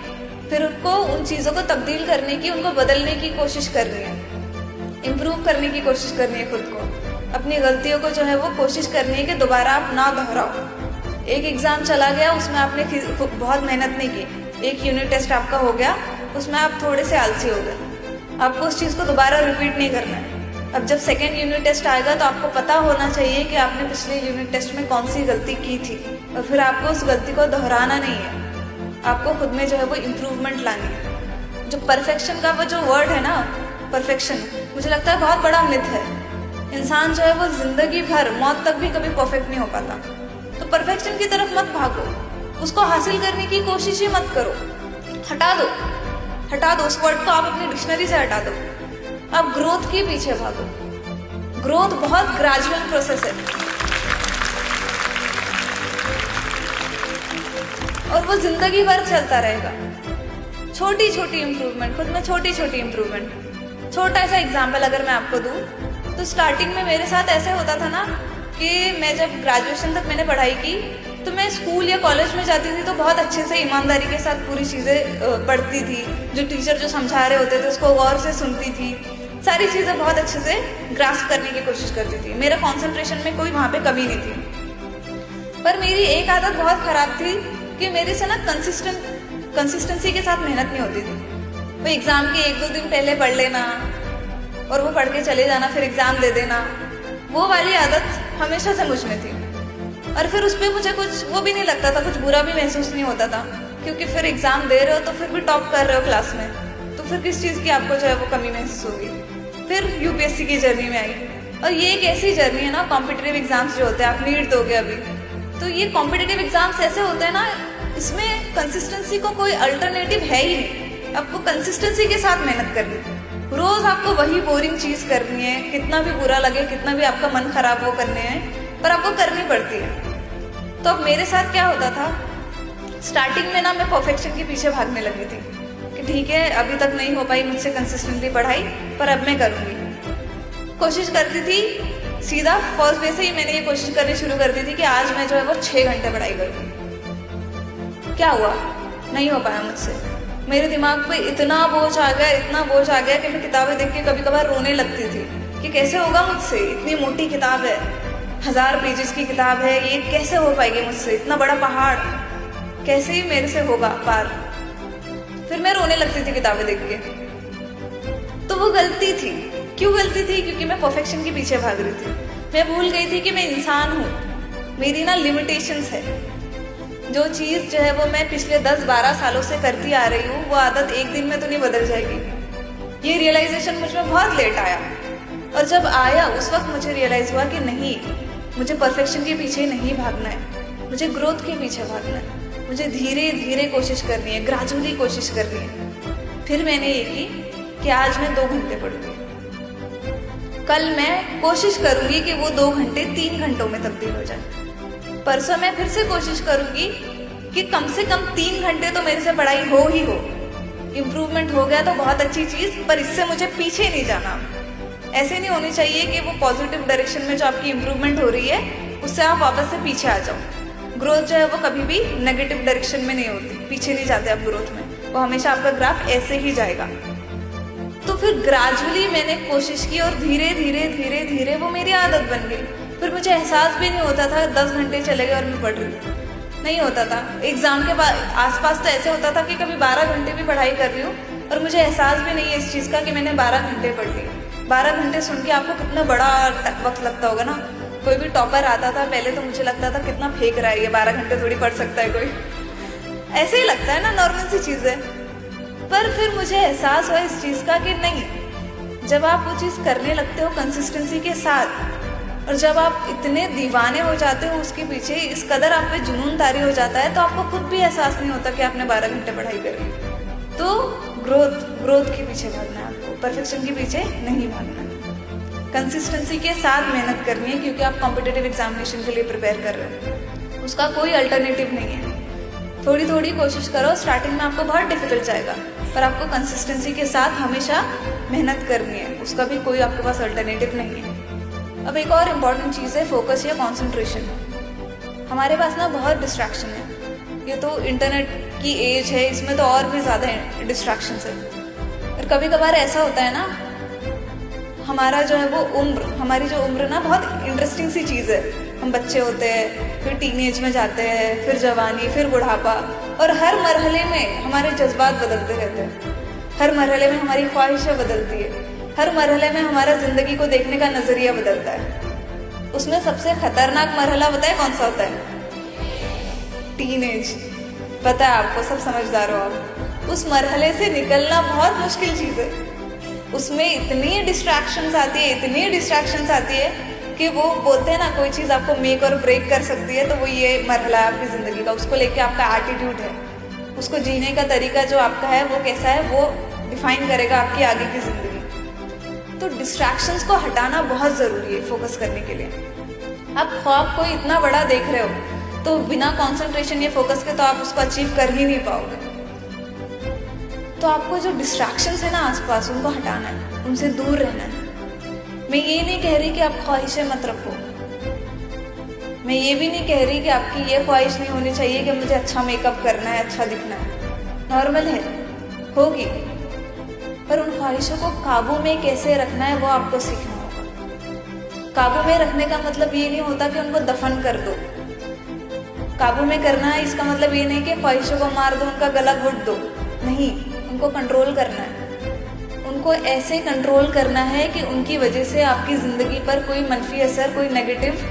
फिर उनको, उन चीज़ों को तब्दील करने की, उनको बदलने की कोशिश करनी है, इम्प्रूव करने की कोशिश करनी है खुद को। अपनी गलतियों को जो है वो कोशिश करनी है कि दोबारा आप ना दोहराओ। एक एग्ज़ाम चला गया, उसमें आपने बहुत मेहनत नहीं की, एक यूनिट टेस्ट आपका हो गया, उसमें आप थोड़े से आलसी हो गए, आपको उस चीज़ को दोबारा रिपीट नहीं करना है। अब जब सेकेंड यूनिट टेस्ट आएगा तो आपको पता होना चाहिए कि आपने पिछले यूनिट टेस्ट में कौन सी गलती की थी, और फिर आपको उस गलती को दोहराना नहीं है। आपको खुद में जो है वो इम्प्रूवमेंट लानी है। जो परफेक्शन का वो जो वर्ड है ना, परफेक्शन, मुझे लगता है बहुत बड़ा मिथ है। इंसान जो है वो जिंदगी भर, मौत तक भी कभी परफेक्ट नहीं हो पाता। तो परफेक्शन की तरफ मत भागो, उसको हासिल करने की कोशिश ही मत करो। हटा दो उस वर्ड को, आप अपनी डिक्शनरी से हटा दो। आप ग्रोथ के पीछे भागो। ग्रोथ बहुत ग्रेजुअल प्रोसेस है, और वो जिंदगी भर चलता रहेगा। छोटी छोटी इम्प्रूवमेंट, खुद में छोटी छोटी इम्प्रूवमेंट। छोटा सा एग्जाम्पल अगर मैं आपको दूँ तो स्टार्टिंग में मेरे साथ ऐसे होता था ना कि मैं जब ग्रेजुएशन तक मैंने पढ़ाई की तो मैं स्कूल या कॉलेज में जाती थी तो बहुत अच्छे से ईमानदारी के साथ पूरी चीज़ें पढ़ती थी। जो टीचर जो समझा रहे होते थे उसको गौर से सुनती थी, सारी चीज़ें बहुत अच्छे से ग्रास्प करने की कोशिश करती थी। मेरा कंसंट्रेशन में कोई वहाँ पे कमी नहीं थी। पर मेरी एक आदत बहुत ख़राब थी कि मेरे से ना कंसिस्टेंसी के साथ मेहनत नहीं होती थी। वो एग्ज़ाम के 1-2 दिन पहले पढ़ लेना और वो पढ़ के चले जाना, फिर एग्ज़ाम दे देना, वो वाली आदत हमेशा से मुझ में थी। और फिर उस पर मुझे कुछ वो भी नहीं लगता था, कुछ बुरा भी महसूस नहीं होता था, क्योंकि फिर एग्ज़ाम दे रहे हो तो फिर भी टॉप कर रहे हो क्लास में, तो फिर किस चीज़ की आपको जो है वो कमी महसूस होगी। फिर यूपीएससी की जर्नी में आई, और ये एक ऐसी जर्नी है ना, कॉम्पिटिटिव एग्ज़ाम्स जो होते हैं, आप नीट दोगे अभी, तो ये कॉम्पिटिटिव एग्ज़ाम्स ऐसे होते हैं ना, इसमें कंसिस्टेंसी को कोई अल्टरनेटिव है ही नहीं। आपको कंसिस्टेंसी के साथ मेहनत करनी है। रोज़ आपको वही बोरिंग चीज़ करनी है, कितना भी बुरा लगे, कितना भी आपका मन खराब हो करने हैं, पर आपको करनी पड़ती है। तो अब मेरे साथ क्या होता था, स्टार्टिंग में ना मैं परफेक्शन के पीछे भागने लगी थी कि ठीक है अभी तक नहीं हो पाई मुझसे कंसिस्टेंटली पढ़ाई, पर अब मैं करूँगी। कोशिश करती थी, सीधा फर्स्ट डे से ही मैंने ये कोशिश करनी शुरू कर दी थी कि आज मैं जो है वो 6 घंटे पढ़ाई करूँगी। क्या हुआ, नहीं हो पाया मुझसे। मेरे दिमाग पे इतना बोझ आ गया कि मैं किताबें देख के कभी कभार रोने लगती थी कि कैसे होगा मुझसे, इतनी मोटी किताब है, 1000 पेजेस की किताब है, ये कैसे हो पाएगी मुझसे, इतना बड़ा पहाड़ कैसे ही मेरे से होगा पार। फिर मैं रोने लगती थी किताबें देख के। तो वो गलती थी, क्यों गलती थी? क्योंकि मैं परफेक्शन के पीछे भाग रही थी। मैं भूल गई थी कि मैं इंसान हूँ, मेरी ना लिमिटेशंस है। जो चीज़ जो है वो मैं पिछले 10-12 सालों से करती आ रही हूँ, वो आदत एक दिन में तो नहीं बदल जाएगी। ये रियलाइजेशन मुझ में बहुत लेट आया, और जब आया उस वक्त मुझे रियलाइज़ हुआ कि नहीं, मुझे परफेक्शन के पीछे नहीं भागना है, मुझे ग्रोथ के पीछे भागना है। मुझे धीरे धीरे कोशिश करनी है, ग्रेजुअली कोशिश करनी है। फिर मैंने ये की कि आज मैं 2 घंटे पढ़ूंगी, कल मैं कोशिश करूंगी कि वो 2 घंटे 3 घंटों में तब्दील हो जाए। परसों मैं फिर से कोशिश करूंगी कि कम से कम 3 घंटे तो मेरे से पढ़ाई हो ही हो। इम्प्रूवमेंट हो गया तो बहुत अच्छी चीज़, पर इससे मुझे पीछे नहीं जाना। ऐसे नहीं होनी चाहिए कि वो पॉजिटिव डायरेक्शन में जो आपकी इम्प्रूवमेंट हो रही है उससे आप वापस से पीछे आ जाओ। ग्रोथ जो है वो कभी भी नेगेटिव डायरेक्शन में नहीं होती, पीछे नहीं जाते आप ग्रोथ में, वो हमेशा आपका ग्राफ ऐसे ही जाएगा। तो फिर ग्रेजुअली मैंने कोशिश की और धीरे धीरे धीरे धीरे वो मेरी आदत बन गई। फिर मुझे एहसास भी नहीं होता था 10 घंटे चले गए और मैं पढ़ रही हूँ, नहीं होता था। एग्ज़ाम के आसपास तो ऐसे होता था कि कभी 12 घंटे भी पढ़ाई कर रही हूँ और मुझे एहसास भी नहीं है इस चीज़ का कि मैंने 12 घंटे पढ़ लिए। 12 घंटे सुन के आपको कितना बड़ा वक्त लगता होगा ना। कोई भी टॉपर आता था पहले तो मुझे लगता था कितना फेंक रहा है ये, 12 घंटे थोड़ी पढ़ सकता है कोई, ऐसे ही लगता है ना, नॉर्मल सी चीज़ है। पर फिर मुझे एहसास हुआ इस चीज़ का कि नहीं, जब आप वो चीज़ करने लगते हो कंसिस्टेंसी के साथ, और जब आप इतने दीवाने हो जाते हो उसके पीछे, इस कदर आप पे जुनून तारी हो जाता है, तो आपको खुद भी एहसास नहीं होता कि आपने 12 घंटे पढ़ाई करी। तो ग्रोथ के पीछे भागना है आपको, परफेक्शन के पीछे नहीं भागना है। कंसिस्टेंसी के साथ मेहनत करनी है, क्योंकि आप कॉम्पिटिटिव एग्जामिनेशन के लिए प्रिपेयर कर रहे हो, उसका कोई अल्टरनेटिव नहीं है। थोड़ी थोड़ी कोशिश करो, स्टार्टिंग में आपको बहुत डिफिकल्ट जाएगा, पर आपको कंसिस्टेंसी के साथ हमेशा मेहनत करनी है, उसका भी कोई आपके पास अल्टरनेटिव नहीं है। अब एक और इम्पॉर्टेंट चीज़ है फोकस या कॉन्सेंट्रेशन। हमारे पास ना बहुत डिस्ट्रैक्शन है, ये तो इंटरनेट की एज है, इसमें तो और भी ज़्यादा डिस्ट्रैक्शंस है। और कभी कभार ऐसा होता है ना, हमारा जो है वो हमारी जो उम्र ना बहुत इंटरेस्टिंग सी चीज़ है। हम बच्चे होते हैं, फिर टीनेज में जाते हैं, फिर जवानी, फिर बुढ़ापा, और हर मरहले में हमारे जज्बात बदलते रहते हैं, हर मरहले में हमारी ख्वाहिशें बदलती है, हर मरहले में हमारा ज़िंदगी को देखने का नज़रिया बदलता है। उसमें सबसे खतरनाक मरहला पता है कौन सा होता है? टीनेज। पता है आपको, सब समझदार हो आप। उस मरहले से निकलना बहुत मुश्किल चीज़ है। उसमें इतनी डिस्ट्रैक्शंस आती है कि वो बोलते हैं ना, कोई चीज़ आपको मेक और ब्रेक कर सकती है, तो वो ये मरहला है आपकी ज़िंदगी का। उसको लेके आपका एटीट्यूड है, उसको जीने का तरीका जो आपका है वो कैसा है, वो डिफाइन करेगा आपकी आगे की ज़िंदगी। तो डिस्ट्रैक्शंस को हटाना बहुत ज़रूरी है फोकस करने के लिए। आप ख्वाब को इतना बड़ा देख रहे हो, तो बिना कंसंट्रेशन या फोकस के तो आप उसको अचीव कर ही नहीं पाओगे। तो आपको जो डिस्ट्रैक्शंस है ना आसपास, उनको हटाना है, उनसे दूर रहना है। मैं ये नहीं कह रही कि आप ख्वाहिशें मत रखो, मैं ये भी नहीं कह रही कि आपकी ये ख्वाहिश नहीं होनी चाहिए कि मुझे अच्छा मेकअप करना है, अच्छा दिखना है। नॉर्मल है, होगी, पर उन ख्वाहिशों को काबू में कैसे रखना है वो आपको सीखना होगा। काबू में रखने का मतलब ये नहीं होता कि उनको दफन कर दो। काबू में करना है इसका मतलब ये नहीं कि ख्वाहिशों को मार दो, उनका गला घोट दो, नहीं, उनको कंट्रोल करना है। उनको ऐसे कंट्रोल करना है कि उनकी वजह से आपकी ज़िंदगी पर कोई मनफी असर, कोई नेगेटिव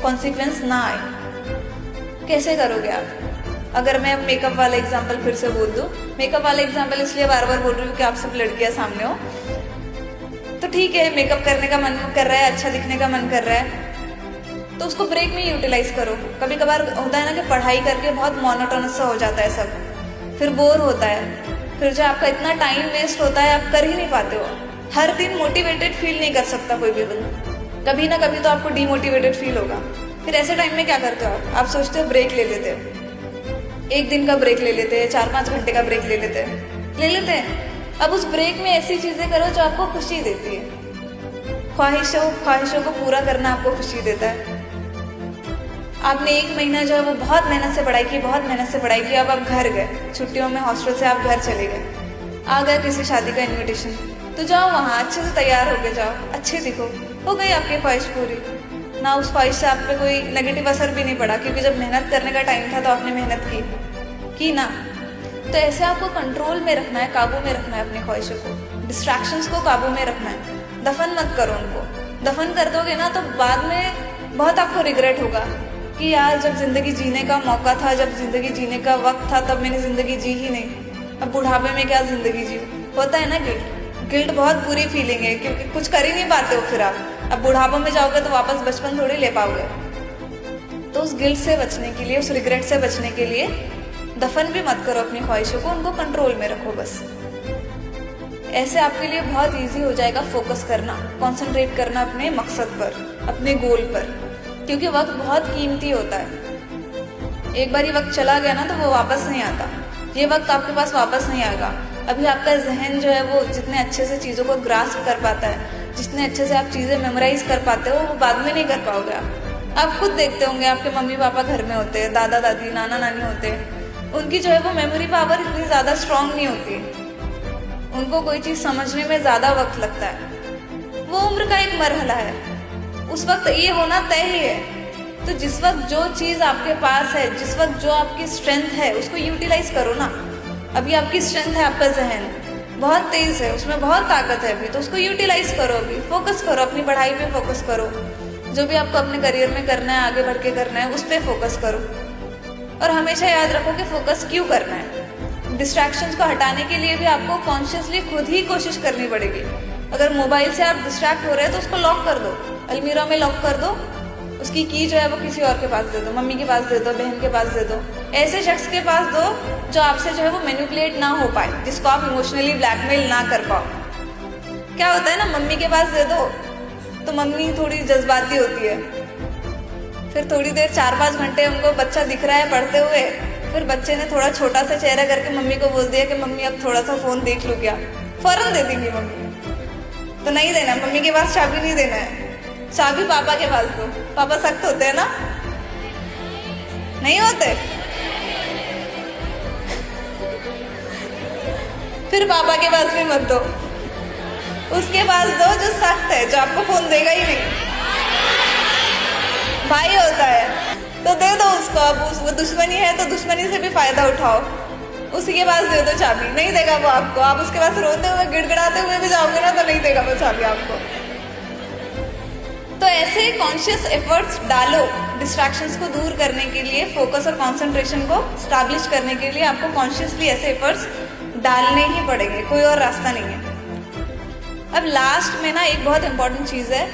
कॉन्सिक्वेंस ना आए। कैसे करोगे आप? अगर मैं मेकअप वाला एग्जाम्पल फिर से बोल दूँ, मेकअप वाला एग्जाम्पल इसलिए बार बार बोल रही हूँ कि आप सब लड़कियाँ सामने हो, तो ठीक है, मेकअप करने का मन कर रहा है, अच्छा दिखने का मन कर रहा है, तो उसको ब्रेक में यूटिलाइज करो। कभी कभार होता है ना कि पढ़ाई करके बहुत मोनोटोनस सा हो जाता है सब, फिर बोर होता है, फिर जो आपका इतना टाइम वेस्ट होता है, आप कर ही नहीं पाते हो। हर दिन मोटिवेटेड फील नहीं कर सकता कोई भी बंदा, कभी ना कभी तो आपको डीमोटिवेटेड फील होगा। फिर ऐसे टाइम में क्या करते हो आप सोचते हो ब्रेक ले लेते हो, 1 दिन का ब्रेक ले लेते हैं, 4-5 घंटे का ब्रेक ले लेते हैं। अब उस ब्रेक में ऐसी चीज़ें करो जो आपको खुशी देती है। ख्वाहिशों को पूरा करना आपको खुशी देता है। आपने 1 महीना जो है वो बहुत मेहनत से पढ़ाई की, अब आप घर गए, छुट्टियों में हॉस्टल से आप घर चले गए, आ गया किसी शादी का इन्विटेशन, तो जाओ वहाँ अच्छे से तैयार होके जाओ, अच्छे दिखो, हो गई आपकी ख्वाहिश पूरी ना। उस ख्वाहिश से आप पे कोई नेगेटिव असर भी नहीं पड़ा, क्योंकि जब मेहनत करने का टाइम था तो आपने मेहनत की ना। तो ऐसे आपको कंट्रोल में रखना है, काबू में रखना है अपनी ख्वाहिशों को, डिस्ट्रैक्शंस को काबू में रखना है, दफन मत करो उनको। दफन कर दोगे ना तो बाद में बहुत आपको रिग्रेट होगा कि यार जब ज़िंदगी जीने का मौका था, जब ज़िंदगी जीने का वक्त था, तब मैंने ज़िंदगी जी ही नहीं। अब बुढ़ापे में क्या ज़िंदगी जी। होता है ना गिल्ट। गिल्ट बहुत बुरी फीलिंग है क्योंकि कुछ कर ही नहीं पाते हो फिर आप। अब बुढ़ापे में जाओगे तो वापस बचपन थोड़ी ले पाओगे। तो उस गिल्ट से बचने के लिए, उस रिग्रेट से बचने के लिए दफन भी मत करो अपनी ख्वाहिशों को, उनको कंट्रोल में रखो बस। ऐसे आपके लिए बहुत इजी हो जाएगा फोकस करना, कंसंट्रेट करना अपने मकसद पर, अपने गोल पर, क्योंकि वक्त बहुत कीमती होता है। एक बार ये वक्त चला गया ना तो वो वापस नहीं आता। ये वक्त आपके पास वापस नहीं आएगा। अभी आपका जहन जो है वो जितने अच्छे से चीज़ों को ग्रास्प कर पाता है, जितने अच्छे से आप चीज़ें मेमोराइज कर पाते हो, वो बाद में नहीं कर पाओगे आप खुद देखते होंगे आपके मम्मी पापा घर में होते हैं, दादा दादी नाना नानी होते हैं, उनकी जो है वो मेमोरी पावर इतनी ज़्यादा स्ट्रांग नहीं होती है। उनको कोई चीज़ समझने में ज़्यादा वक्त लगता है। वो उम्र का एक मरहला है, उस वक्त ये होना तय ही है। तो जिस वक्त जो चीज़ आपके पास है, जिस वक्त जो आपकी स्ट्रेंथ है, उसको यूटिलाइज करो ना। अभी आपकी स्ट्रेंथ है, आपका जहन बहुत तेज़ है, उसमें बहुत ताकत है अभी, तो उसको यूटिलाइज करो। अभी फोकस करो, अपनी पढ़ाई पे फोकस करो, जो भी आपको अपने करियर में करना है, आगे बढ़ के करना है, उस पर फोकस करो। और हमेशा याद रखो कि फोकस क्यों करना है। डिस्ट्रैक्शंस को हटाने के लिए भी आपको कॉन्शियसली खुद ही कोशिश करनी पड़ेगी। अगर मोबाइल से आप डिस्ट्रैक्ट हो रहे हैं तो उसको लॉक कर दो, अलमीरा में लॉक कर दो, उसकी की जो है वो किसी और के पास दे दो, मम्मी के पास दे दो, बहन के पास दे दो, ऐसे शख्स के पास दो जो आपसे जो है वो मैनिपुलेट ना हो पाए, जिसको आप इमोशनली ब्लैकमेल ना कर पाओ। क्या होता है ना, मम्मी के पास दे दो तो मम्मी थोड़ी जज्बाती होती है, फिर थोड़ी देर 4-5 घंटे उनको बच्चा दिख रहा है पढ़ते हुए, फिर बच्चे ने थोड़ा छोटा सा चेहरा करके मम्मी को बोल दिया कि मम्मी अब थोड़ा सा फ़ोन देख लो क्या, फ़ौरन दे देंगी मम्मी। तो नहीं देना, मम्मी के पास चाबी नहीं देना है, चाबी पापा के पास दो। पापा सख्त होते हैं ना, नहीं होते? फिर पापा के पास भी मत दो, उसके पास दो जो सख्त है, जो आपको फ़ोन देगा ही नहीं। भाई होता है तो दे दो उसको। अब वो दुश्मनी है तो दुश्मनी से भी फायदा उठाओ, उसी के पास दे दो चाबी। नहीं देगा वो आपको, आप उसके पास रोते हुए गिड़गिड़ाते हुए भी जाओगे ना तो नहीं देगा वो चाबी आपको। तो ऐसे कॉन्शियस एफर्ट्स डालो डिस्ट्रैक्शंस को दूर करने के लिए, फोकस और कंसंट्रेशन को स्टैब्लिश करने के लिए आपको कॉन्शियसली ऐसे एफर्ट्स डालने ही पड़ेंगे, कोई और रास्ता नहीं है। अब लास्ट में ना एक बहुत इंपॉर्टेंट चीज़ है,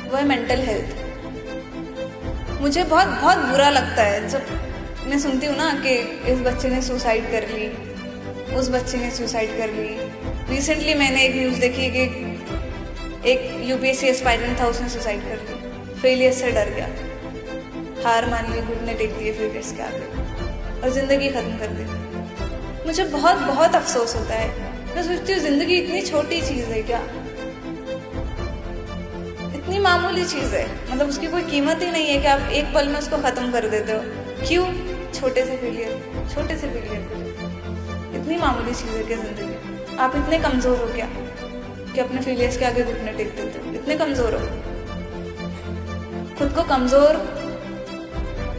वो है मेंटल हेल्थ। मुझे बहुत बहुत बुरा लगता है जब मैं सुनती हूँ ना कि इस बच्चे ने सुसाइड कर ली, उस बच्चे ने सुसाइड कर ली। रिसेंटली मैंने एक न्यूज़ देखी कि एक यूपीएससी एस्पायरेंट था, उसने सुसाइड कर ली, फेलियर से डर गया, हार मान ली, घुटने टेक दिए फेलियर्स के आगे और ज़िंदगी ख़त्म कर दी। मुझे बहुत बहुत अफसोस होता है। मैं सोचती हूँ ज़िंदगी इतनी छोटी चीज़ है क्या, इतनी मामूली चीज़ है, मतलब उसकी कोई कीमत ही नहीं है कि आप एक पल में उसको ख़त्म कर देते हो। क्यों? छोटे से फेलियर, छोटे से फेलियर को। इतनी मामूली चीज़ है क्या ज़िंदगी? आप इतने कमज़ोर हो क्या कि अपने फेलियर्स के आगे घुटने टेक देते हो? इतने कमज़ोर हो? खुद को कमज़ोर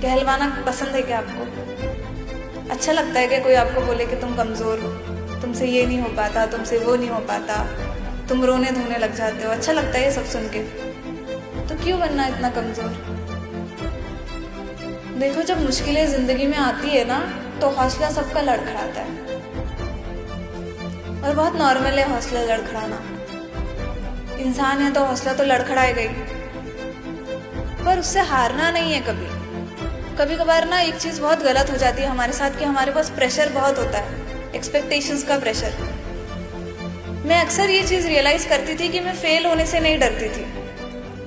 कहलवाना पसंद है क्या आपको? अच्छा लगता है कि कोई आपको बोले कि तुम कमज़ोर हो, तुमसे ये नहीं हो पाता, तुमसे वो नहीं हो पाता, तुम रोने धोने लग जाते हो? अच्छा लगता है ये सब सुन के? तो क्यों बनना इतना कमज़ोर? देखो, जब मुश्किलें ज़िंदगी में आती है ना तो हौसला सबका लड़खड़ाता है, और बहुत नॉर्मल है हौसला लड़खड़ाना। इंसान है तो हौसला तो लड़खड़ाएगा ही, पर उससे हारना नहीं है कभी। कभी कभार ना एक चीज़ बहुत गलत हो जाती है हमारे साथ कि हमारे पास प्रेशर बहुत होता है, एक्सपेक्टेशंस का प्रेशर। मैं अक्सर ये चीज़ रियलाइज़ करती थी कि मैं फेल होने से नहीं डरती थी,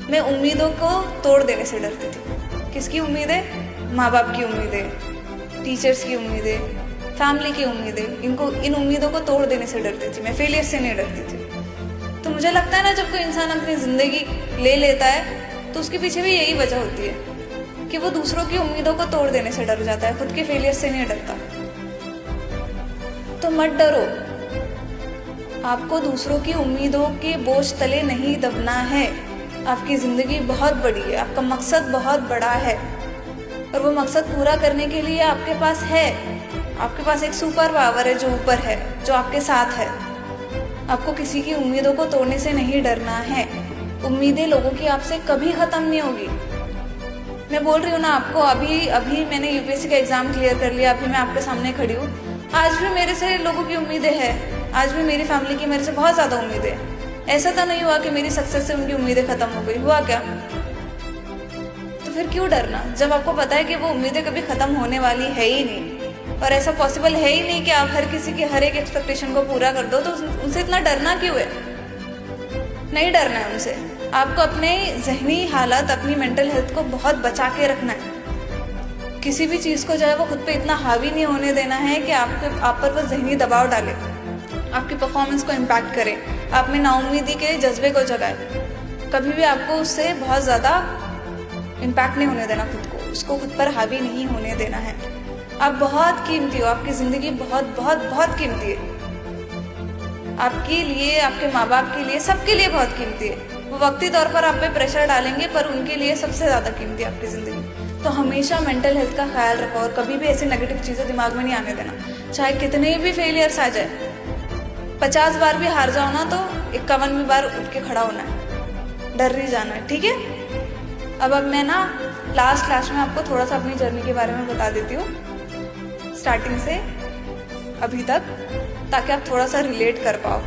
मैं उम्मीदों को तोड़ देने से डरती थी। किसकी उम्मीदें? माँ बाप की उम्मीदें, टीचर्स की उम्मीदें, फैमिली की उम्मीदें। इन उम्मीदों को तोड़ देने से डरती थी मैं, फेलियर से नहीं डरती थी। तो मुझे लगता है ना, जब कोई इंसान अपनी ज़िंदगी ले लेता है तो उसके पीछे भी यही वजह होती है कि वो दूसरों की उम्मीदों को तोड़ देने से डर जाता है, खुद के फेलियर से नहीं डरता। तो मत डरो, आपको दूसरों की उम्मीदों के बोझ तले नहीं दबना है। आपकी ज़िंदगी बहुत बड़ी है, आपका मकसद बहुत बड़ा है, और वो मकसद पूरा करने के लिए आपके पास है, आपके पास एक सुपर पावर है जो ऊपर है, जो आपके साथ है। आपको किसी की उम्मीदों को तोड़ने से नहीं डरना है। उम्मीदें लोगों की आपसे कभी ख़त्म नहीं होगी। मैं बोल रही हूँ ना आपको, अभी मैंने यूपीएससी का एग्ज़ाम क्लियर कर लिया, अभी मैं आपके सामने खड़ी हूँ। आज भी मेरे से लोगों की उम्मीदें हैं, आज भी मेरी फैमिली की मेरे से बहुत ज़्यादा उम्मीदें हैं। ऐसा तो नहीं हुआ कि मेरी सक्सेस से उनकी उम्मीदें ख़त्म हो गई, हुआ क्या? तो फिर क्यों डरना, जब आपको पता है कि वो उम्मीदें कभी ख़त्म होने वाली है ही नहीं, और ऐसा पॉसिबल है ही नहीं कि आप हर किसी की हर एक एक्सपेक्टेशन को पूरा कर दो। तो उनसे इतना डरना क्यों है? नहीं डरना है उनसे। आपको अपने जहनी हालत, अपनी मेंटल हेल्थ को बहुत बचा के रखना है। किसी भी चीज़ को जो है वो खुद पे इतना हावी नहीं होने देना है कि आप पर वो जहनी दबाव डाले, आपकी परफॉर्मेंस को इम्पैक्ट करे, आप में नाउम्मीदी के जज्बे को जगाए। कभी भी आपको उससे बहुत ज़्यादा इम्पैक्ट नहीं होने देना खुद को, उसको खुद पर हावी नहीं होने देना है। आप बहुत कीमती हो, आपकी ज़िंदगी बहुत बहुत बहुत कीमती है। आपके लिए, आपके माँ बाप के लिए, सबके लिए बहुत कीमती है। वो वक्ती तौर पर आप पे प्रेशर डालेंगे, पर उनके लिए सबसे ज़्यादा कीमती है आपकी ज़िंदगी। तो हमेशा मेंटल हेल्थ का ख्याल रखो और कभी भी ऐसी नेगेटिव चीज़ें दिमाग में नहीं आने देना। चाहे कितने भी फेलियर्स आ जाए, 50 बार भी हार जाओ ना तो 51वीं बार उठ के खड़ा होना है, डर नहीं जाना है, ठीक है? अब मैं ना लास्ट क्लास में आपको थोड़ा सा अपनी जर्नी के बारे में बता देती हूँ, स्टार्टिंग से अभी तक, ताकि आप थोड़ा सा रिलेट कर पाओ,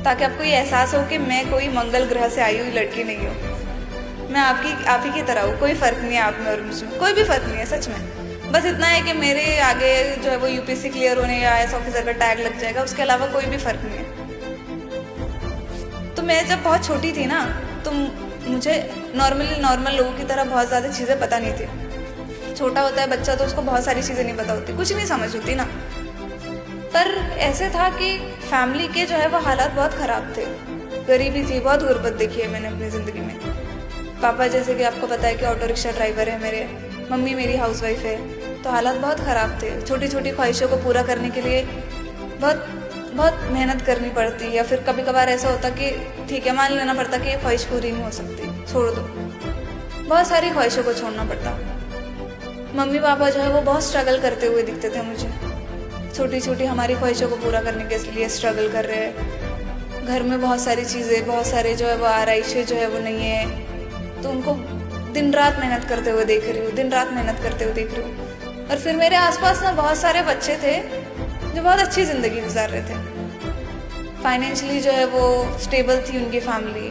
ताकि आपको ये एहसास हो कि मैं कोई मंगल ग्रह से आई हुई लड़की नहीं हूँ। मैं आप ही की तरह हूँ, कोई फ़र्क नहीं है आप में और मुझमें, कोई भी फ़र्क नहीं है सच में। बस इतना है कि मेरे आगे जो है वो यूपीएससी क्लियर होने या IAS ऑफिसर का टैग लग जाएगा, उसके अलावा कोई भी फ़र्क नहीं है। तो मैं जब बहुत छोटी थी ना, तो मुझे नॉर्मल लोगों की तरह बहुत ज़्यादा चीज़ें पता नहीं थी। छोटा होता है बच्चा तो उसको बहुत सारी चीज़ें नहीं पता होती, कुछ नहीं समझ होती ना। पर ऐसे था कि फैमिली के जो है वो हालात बहुत ख़राब थे, गरीबी थी, बहुत गुर्बत देखी है मैंने अपनी ज़िंदगी में। पापा जैसे कि आपको पता है कि ऑटो रिक्शा ड्राइवर है मेरे, मम्मी मेरी हाउसवाइफ है, तो हालात बहुत ख़राब थे। छोटी छोटी ख्वाहिशों को पूरा करने के लिए बहुत मेहनत करनी पड़ती, या फिर कभी कभार ऐसा होता कि ठीक है मान लेना पड़ता कि ये ख्वाहिश पूरी नहीं हो सकती, छोड़ दो। बहुत सारी ख्वाहिशों को छोड़ना पड़ता। मम्मी पापा जो है वो बहुत स्ट्रगल करते हुए दिखते थे मुझे, छोटी छोटी हमारी ख्वाहिशों को पूरा करने के लिए स्ट्रगल कर रहे हैं। घर में बहुत सारी चीज़ें, बहुत सारे जो है वो आराइशें जो है वो नहीं है, तो उनको दिन रात मेहनत करते हुए देख रही हूँ, दिन रात मेहनत करते हुए देख रही हूँ। और फिर मेरे आसपास ना बहुत सारे बच्चे थे जो बहुत अच्छी ज़िंदगी गुजार रहे थे। फाइनेंशियली जो है वो स्टेबल थी उनकी फैमिली,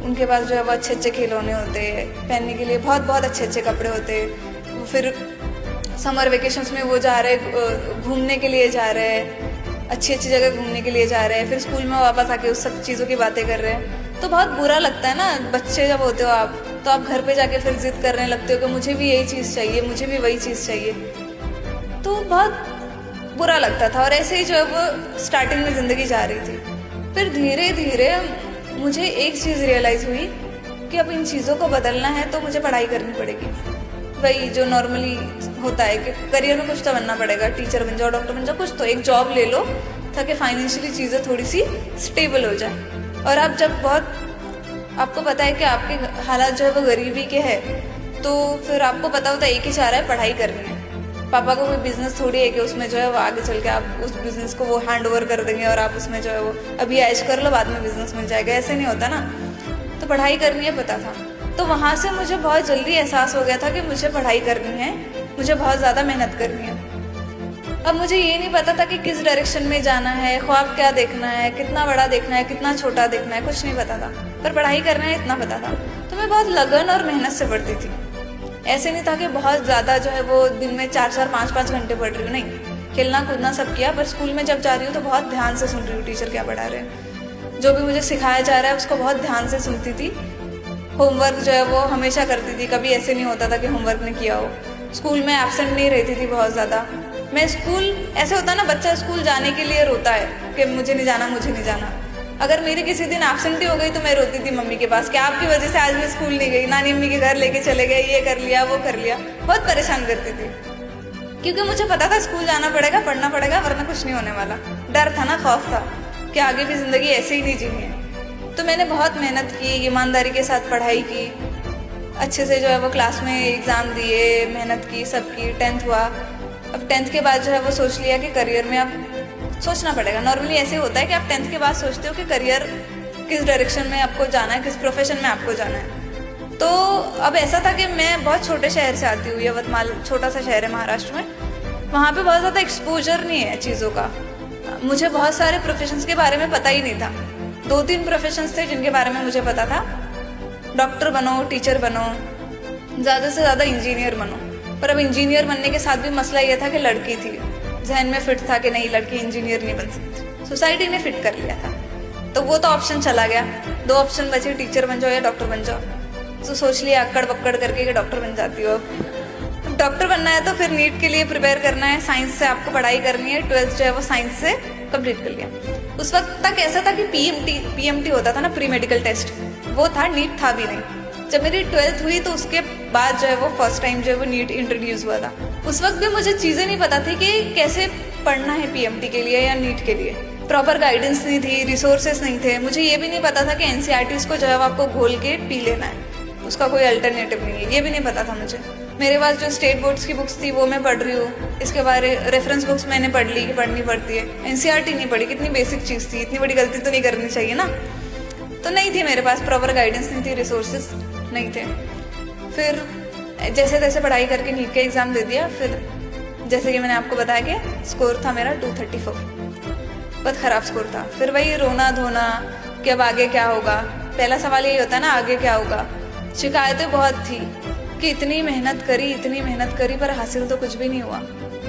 उनके पास जो है वो अच्छे अच्छे खिलौने होते, पहनने के लिए बहुत बहुत अच्छे अच्छे कपड़े होते। वो फिर समर वेकेशंस में वो जा रहे, घूमने के लिए जा रहे हैं, अच्छी अच्छी जगह घूमने के लिए जा रहे हैं, फिर स्कूल में वापस आके उस सब चीज़ों की बातें कर रहे हैं। तो बहुत बुरा लगता है ना, बच्चे जब होते हो आप, तो आप घर पे जाके फिर जिद करने लगते हो कि मुझे भी यही चीज़ चाहिए, मुझे भी वही चीज़ चाहिए। तो बहुत बुरा लगता था, और ऐसे ही जो है वो स्टार्टिंग में ज़िंदगी जा रही थी। फिर धीरे धीरे मुझे एक चीज़ रियलाइज़ हुई कि अब इन चीज़ों को बदलना है तो मुझे पढ़ाई करनी पड़ेगी। वही जो नॉर्मली होता है कि करियर में कुछ तो बनना पड़ेगा, टीचर बन जाओ, डॉक्टर बन जाओ, कुछ तो एक जॉब ले लो ताकि फाइनेंशियली चीज़ें थोड़ी सी स्टेबल हो जाए। और आप जब बहुत आपको पता है कि आपके हालात जो है वो गरीबी के हैं, तो फिर आपको पता होता है एक ही चाह रहा है पढ़ाई करनी है। पापा को कोई बिजनेस थोड़ी है कि उसमें जो है वो आगे चल के आप उस बिज़नेस को वो हैंड ओवर कर देंगे और आप उसमें जो है वो अभी ऐश कर लो बाद में बिज़नेस मिल जाएगा, ऐसे नहीं होता ना। तो पढ़ाई करनी है पता था, तो वहाँ से मुझे बहुत जल्दी एहसास हो गया था कि मुझे पढ़ाई करनी है, मुझे बहुत ज़्यादा मेहनत करनी है। अब मुझे ये नहीं पता था कि किस डायरेक्शन में जाना है, ख्वाब क्या देखना है, कितना बड़ा देखना है, कितना छोटा देखना है, कुछ नहीं पता था, पर पढ़ाई करना है इतना पता था। तो मैं बहुत लगन और मेहनत से पढ़ती थी। ऐसे नहीं था कि बहुत ज़्यादा जो है वो दिन में 4-4, 5-5 घंटे पढ़ रही हूँ, नहीं, खेलना कूदना सब किया, पर स्कूल में जब जा रही हूँ तो बहुत ध्यान से सुन रही हूँ टीचर क्या पढ़ा रहे हैं, जो भी मुझे सिखाया जा रहा है उसको बहुत ध्यान से सुनती थी। होमवर्क जो है वो हमेशा करती थी, कभी ऐसे नहीं होता था कि होमवर्क नहीं किया हो। स्कूल में एब्सेंट नहीं रहती थी बहुत ज़्यादा। मैं स्कूल, ऐसे होता ना बच्चा स्कूल जाने के लिए रोता है कि मुझे नहीं जाना, मुझे नहीं जाना। अगर मेरी किसी दिन एब्सेंटी हो गई तो मैं रोती थी मम्मी के पास कि आपकी वजह से आज मैं स्कूल नहीं गई, नानी अम्मी के घर लेके चले गए, ये कर लिया वो कर लिया। बहुत परेशान करती थी क्योंकि मुझे पता था स्कूल जाना पड़ेगा, पढ़ना पड़ेगा, वरना कुछ नहीं होने वाला। डर था ना, खौफ था कि आगे भी ज़िंदगी ऐसे ही नहीं जीनी है। तो मैंने बहुत मेहनत की, ईमानदारी के साथ पढ़ाई की, अच्छे से जो है वो क्लास में एग्ज़ाम दिए, मेहनत की, सब की। 10th हुआ। अब 10th के बाद जो है वो सोच लिया कि करियर में अब सोचना पड़ेगा। नॉर्मली ऐसे होता है कि आप 10th के बाद सोचते हो कि करियर किस डायरेक्शन में आपको जाना है, किस प्रोफेशन में आपको जाना है। तो अब ऐसा था कि मैं बहुत छोटे शहर से आती हूँ, यवतमाल छोटा सा शहर है महाराष्ट्र में। वहाँ पे बहुत ज़्यादा एक्सपोजर नहीं है चीज़ों का। मुझे बहुत सारे प्रोफेशंस के बारे में पता ही नहीं था। 2-3 प्रोफेशंस थे जिनके बारे में मुझे पता था, डॉक्टर बनो, टीचर बनो, ज़्यादा से ज़्यादा इंजीनियर बनो। पर अब इंजीनियर बनने के साथ भी मसला ये था कि लड़की थी, जहन में फिट था कि नहीं लड़की इंजीनियर नहीं बन सकती, सोसाइटी ने फिट कर लिया था। तो वो तो ऑप्शन चला गया, 2 ऑप्शन बचे, टीचर बन जाओ या डॉक्टर बन जाओ। तो सोच लिया अक्कड़ बक्कड़ करके कि डॉक्टर बन जाती हो। अब डॉक्टर बनना है तो फिर नीट के लिए प्रिपेयर करना है, साइंस से आपको पढ़ाई करनी है। 12th जो है वो साइंस से कंप्लीट कर लिया। उस वक्त तक ऐसा था कि पीएमटी होता था ना, प्री मेडिकल टेस्ट, वो था, नीट था भी नहीं। जब मेरी 12th हुई तो उसके बाद जो है वो फर्स्ट टाइम जो है वो नीट इंट्रोड्यूस हुआ था। उस वक्त भी मुझे चीज़ें नहीं पता थी कि कैसे पढ़ना है पीएमटी के लिए या नीट के लिए। प्रॉपर गाइडेंस नहीं थी, रिसोर्सेस नहीं थे। मुझे ये भी नहीं पता था कि एनसीईआरटीज़ को जो है वो आपको घोल के पी लेना है, उसका कोई अल्टरनेटिव नहीं है, ये भी नहीं पता था मुझे। मेरे पास जो स्टेट बोर्ड्स की बुक्स थी वो मैं पढ़ रही हूँ, इसके बारे रेफरेंस बुक्स मैंने पढ़ ली कि पढ़नी पड़ती है। एनसीईआरटी नहीं पढ़ी, कितनी बेसिक चीज़ थी, इतनी बड़ी गलती तो नहीं करनी चाहिए ना। तो नहीं थी मेरे पास प्रॉपर गाइडेंस, नहीं थी, रिसोर्सेज नहीं थे। फिर जैसे तैसे पढ़ाई करके नीट का एग्ज़ाम दे दिया। फिर जैसे कि मैंने आपको बताया कि स्कोर था मेरा 234, बहुत ख़राब स्कोर था। फिर वही रोना धोना कि अब आगे क्या होगा। पहला सवाल यही होता है ना, आगे क्या होगा। शिकायतें बहुत थी कि इतनी मेहनत करी पर हासिल तो कुछ भी नहीं हुआ।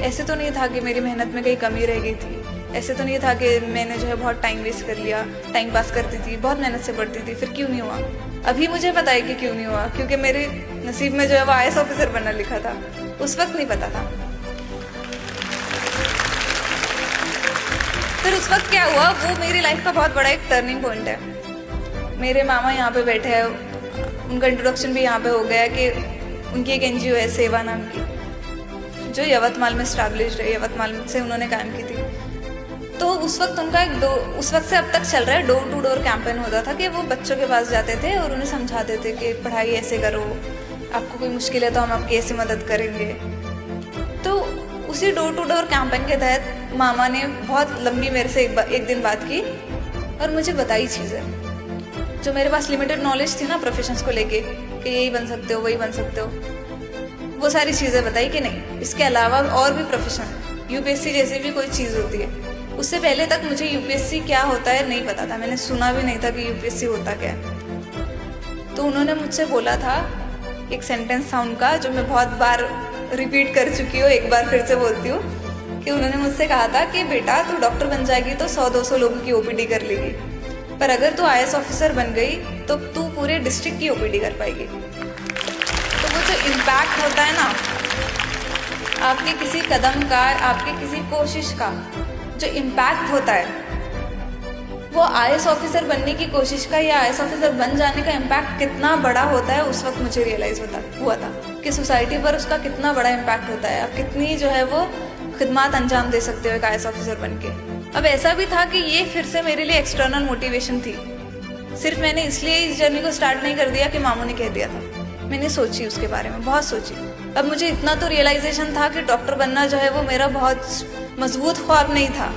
ऐसे तो नहीं था कि मेरी मेहनत में कहीं कमी रह गई थी, ऐसे तो नहीं था कि मैंने जो है बहुत टाइम वेस्ट कर लिया। टाइम पास करती थी, बहुत मेहनत से पढ़ती थी, फिर क्यों नहीं हुआ। अभी मुझे पता है कि क्यों नहीं हुआ, क्योंकि मेरे नसीब में जो है वो IAS ऑफिसर बनना लिखा था। उस वक्त नहीं पता था। फिर उस वक्त क्या हुआ, वो मेरी लाइफ का बहुत बड़ा एक टर्निंग पॉइंट है। मेरे मामा यहाँ पे बैठे हैं, उनका इंट्रोडक्शन भी यहाँ पे हो गया कि उनकी एक NGO है सेवा नाम की, जो यवतमाल में स्टैब्लिश्ड है, यवतमाल से उन्होंने कायम की थी। तो उस वक्त उनका उस वक्त से अब तक चल रहा है, डोर टू डोर कैंपेन होता था कि वो बच्चों के पास जाते थे और उन्हें समझाते थे कि पढ़ाई ऐसे करो, आपको कोई मुश्किल है तो हम आपकी ऐसे मदद करेंगे। तो उसी डोर टू डोर कैंपेन के तहत मामा ने बहुत लंबी मेरे से एक दिन बात की और मुझे बताई चीज़ें जो मेरे पास लिमिटेड नॉलेज थी ना प्रोफेशंस को लेके, कि यही बन सकते हो, वही बन सकते हो। वो सारी चीज़ें बताई कि नहीं, इसके अलावा और भी प्रोफेशन है, UPSC जैसी भी कोई चीज़ होती है। उससे पहले तक मुझे UPSC क्या होता है नहीं पता था, मैंने सुना भी नहीं था कि UPSC होता क्या है। तो उन्होंने मुझसे बोला था, एक सेंटेंस था उनका जो मैं बहुत बार रिपीट कर चुकी हूँ, एक बार फिर से बोलती हूँ, कि उन्होंने मुझसे कहा था कि बेटा तू डॉक्टर बन जाएगी तो 100-200 लोगों की OPD कर लेगी, पर अगर तू IAS ऑफिसर बन गई तो तू पूरे डिस्ट्रिक्ट की OPD कर पाएगी। तो वो जो इम्पैक्ट होता है ना आपके किसी कदम का, आपके किसी कोशिश का जो इम्पैक्ट होता है, वो IAS ऑफिसर बनने की कोशिश का या IAS ऑफिसर बन जाने का इम्पैक्ट कितना बड़ा होता है, उस वक्त मुझे रियलाइज़ हुआ था कि सोसाइटी पर उसका कितना बड़ा इम्पैक्ट होता है। आप कितनी जो है वो खिदमत अंजाम दे सकते हो एक IAS ऑफिसर बन के। अब ऐसा भी था कि ये फिर से मेरे लिए एक्सटर्नल मोटिवेशन थी। सिर्फ मैंने इसलिए इस जर्नी को स्टार्ट नहीं कर दिया कि मामू ने कह दिया था, मैंने सोची उसके बारे में, बहुत सोची। अब मुझे इतना तो रियलाइजेशन था कि डॉक्टर बनना जो है वो मेरा बहुत मजबूत ख्वाब नहीं था।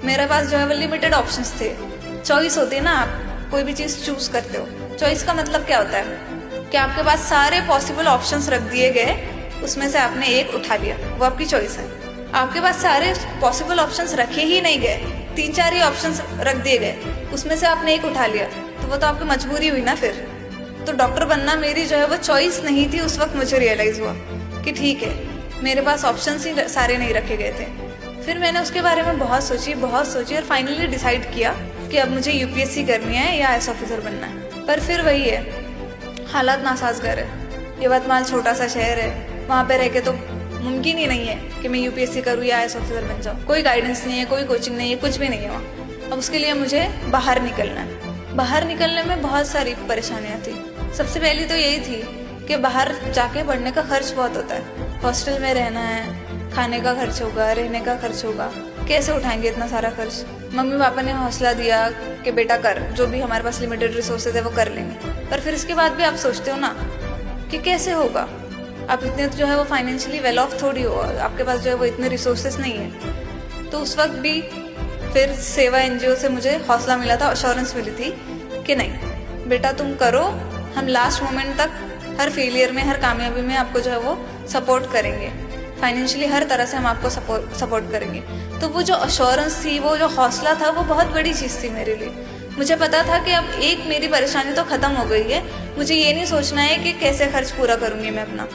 मेरे पास जो है वो लिमिटेड ऑप्शंस थे। चॉइस होती है ना, आप कोई भी चीज़ चूज़ करते हो। चॉइस का मतलब क्या होता है कि आपके पास सारे पॉसिबल ऑप्शंस रख दिए गए, उसमें से आपने एक उठा लिया, वो आपकी चॉइस है। आपके पास सारे पॉसिबल ऑप्शंस रखे ही नहीं गए, 3-4 ही ऑप्शंस रख दिए गए, उसमें से आपने एक उठा लिया, तो वो तो आपकी मजबूरी हुई ना फिर। तो डॉक्टर बनना मेरी जो है वो चॉइस नहीं थी। उस वक्त मुझे रियलाइज़ हुआ कि ठीक है, मेरे पास ऑप्शंस ही सारे नहीं रखे गए थे। फिर मैंने उसके बारे में बहुत सोची और फाइनली डिसाइड किया कि अब मुझे UPSC करनी है या IAS ऑफिसर बनना है। पर फिर वही है, हालात नासाजगार है। यवतमाल छोटा सा शहर है, वहाँ पे रह के तो मुमकिन ही नहीं है कि मैं UPSC करूँ या IAS ऑफिसर बन जाऊँ। कोई गाइडेंस नहीं है, कोई कोचिंग नहीं है, कुछ भी नहीं है वहाँ। अब उसके लिए मुझे बाहर निकलना है। बाहर निकलने में बहुत सारी परेशानियाँ थी। सबसे पहली तो यही थी कि बाहर जाके पढ़ने का खर्च बहुत होता है। हॉस्टल में रहना है, खाने का खर्च होगा, रहने का खर्च होगा, कैसे उठाएंगे इतना सारा खर्च। मम्मी पापा ने हौसला दिया कि बेटा कर, जो भी हमारे पास लिमिटेड रिसोर्सेज है वो कर लेंगे। पर फिर इसके बाद भी आप सोचते हो ना कि कैसे होगा, आप इतने जो है वो फाइनेंशियली वेल ऑफ थोड़ी हो, आपके पास जो है वो इतने रिसोर्सेज नहीं है। तो उस वक्त भी फिर सेवा NGO से मुझे हौसला मिला था, अश्योरेंस मिली थी कि नहीं बेटा तुम करो, हम लास्ट मोमेंट तक हर फेलियर में, हर कामयाबी में आपको जो है वो सपोर्ट करेंगे, फाइनेंशियली हर तरह से हम आपको सपोर्ट करेंगे। तो वो जो अश्योरेंस थी, वो जो हौसला था, वो बहुत बड़ी चीज़ थी मेरे लिए। मुझे पता था कि अब एक मेरी परेशानी तो ख़त्म हो गई है, मुझे ये नहीं सोचना है कि कैसे खर्च पूरा करूँगी मैं अपना।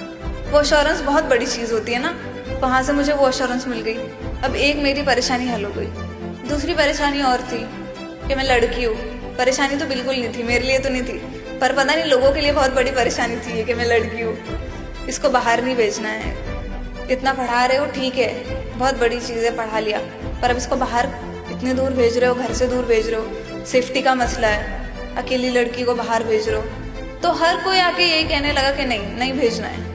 वो अश्योरेंस बहुत बड़ी चीज़ होती है ना, वहाँ से मुझे वो अश्योरेंस मिल गई। अब एक मेरी परेशानी हल हो गई। दूसरी परेशानी और थी कि मैं लड़की हूँ। परेशानी तो बिल्कुल नहीं थी, मेरे लिए तो नहीं थी, पर पता नहीं लोगों के लिए बहुत बड़ी परेशानी थी ये कि मैं लड़की हूँ, इसको बाहर नहीं भेजना है। इतना पढ़ा रहे हो ठीक है, बहुत बड़ी चीज़ है, पढ़ा लिया, पर अब इसको बाहर इतनी दूर भेज रहे हो, घर से दूर भेज रहे हो, सेफ्टी का मसला है, अकेली लड़की को बाहर भेज रहे हो। तो हर कोई आके यही कहने लगा कि नहीं भेजना है,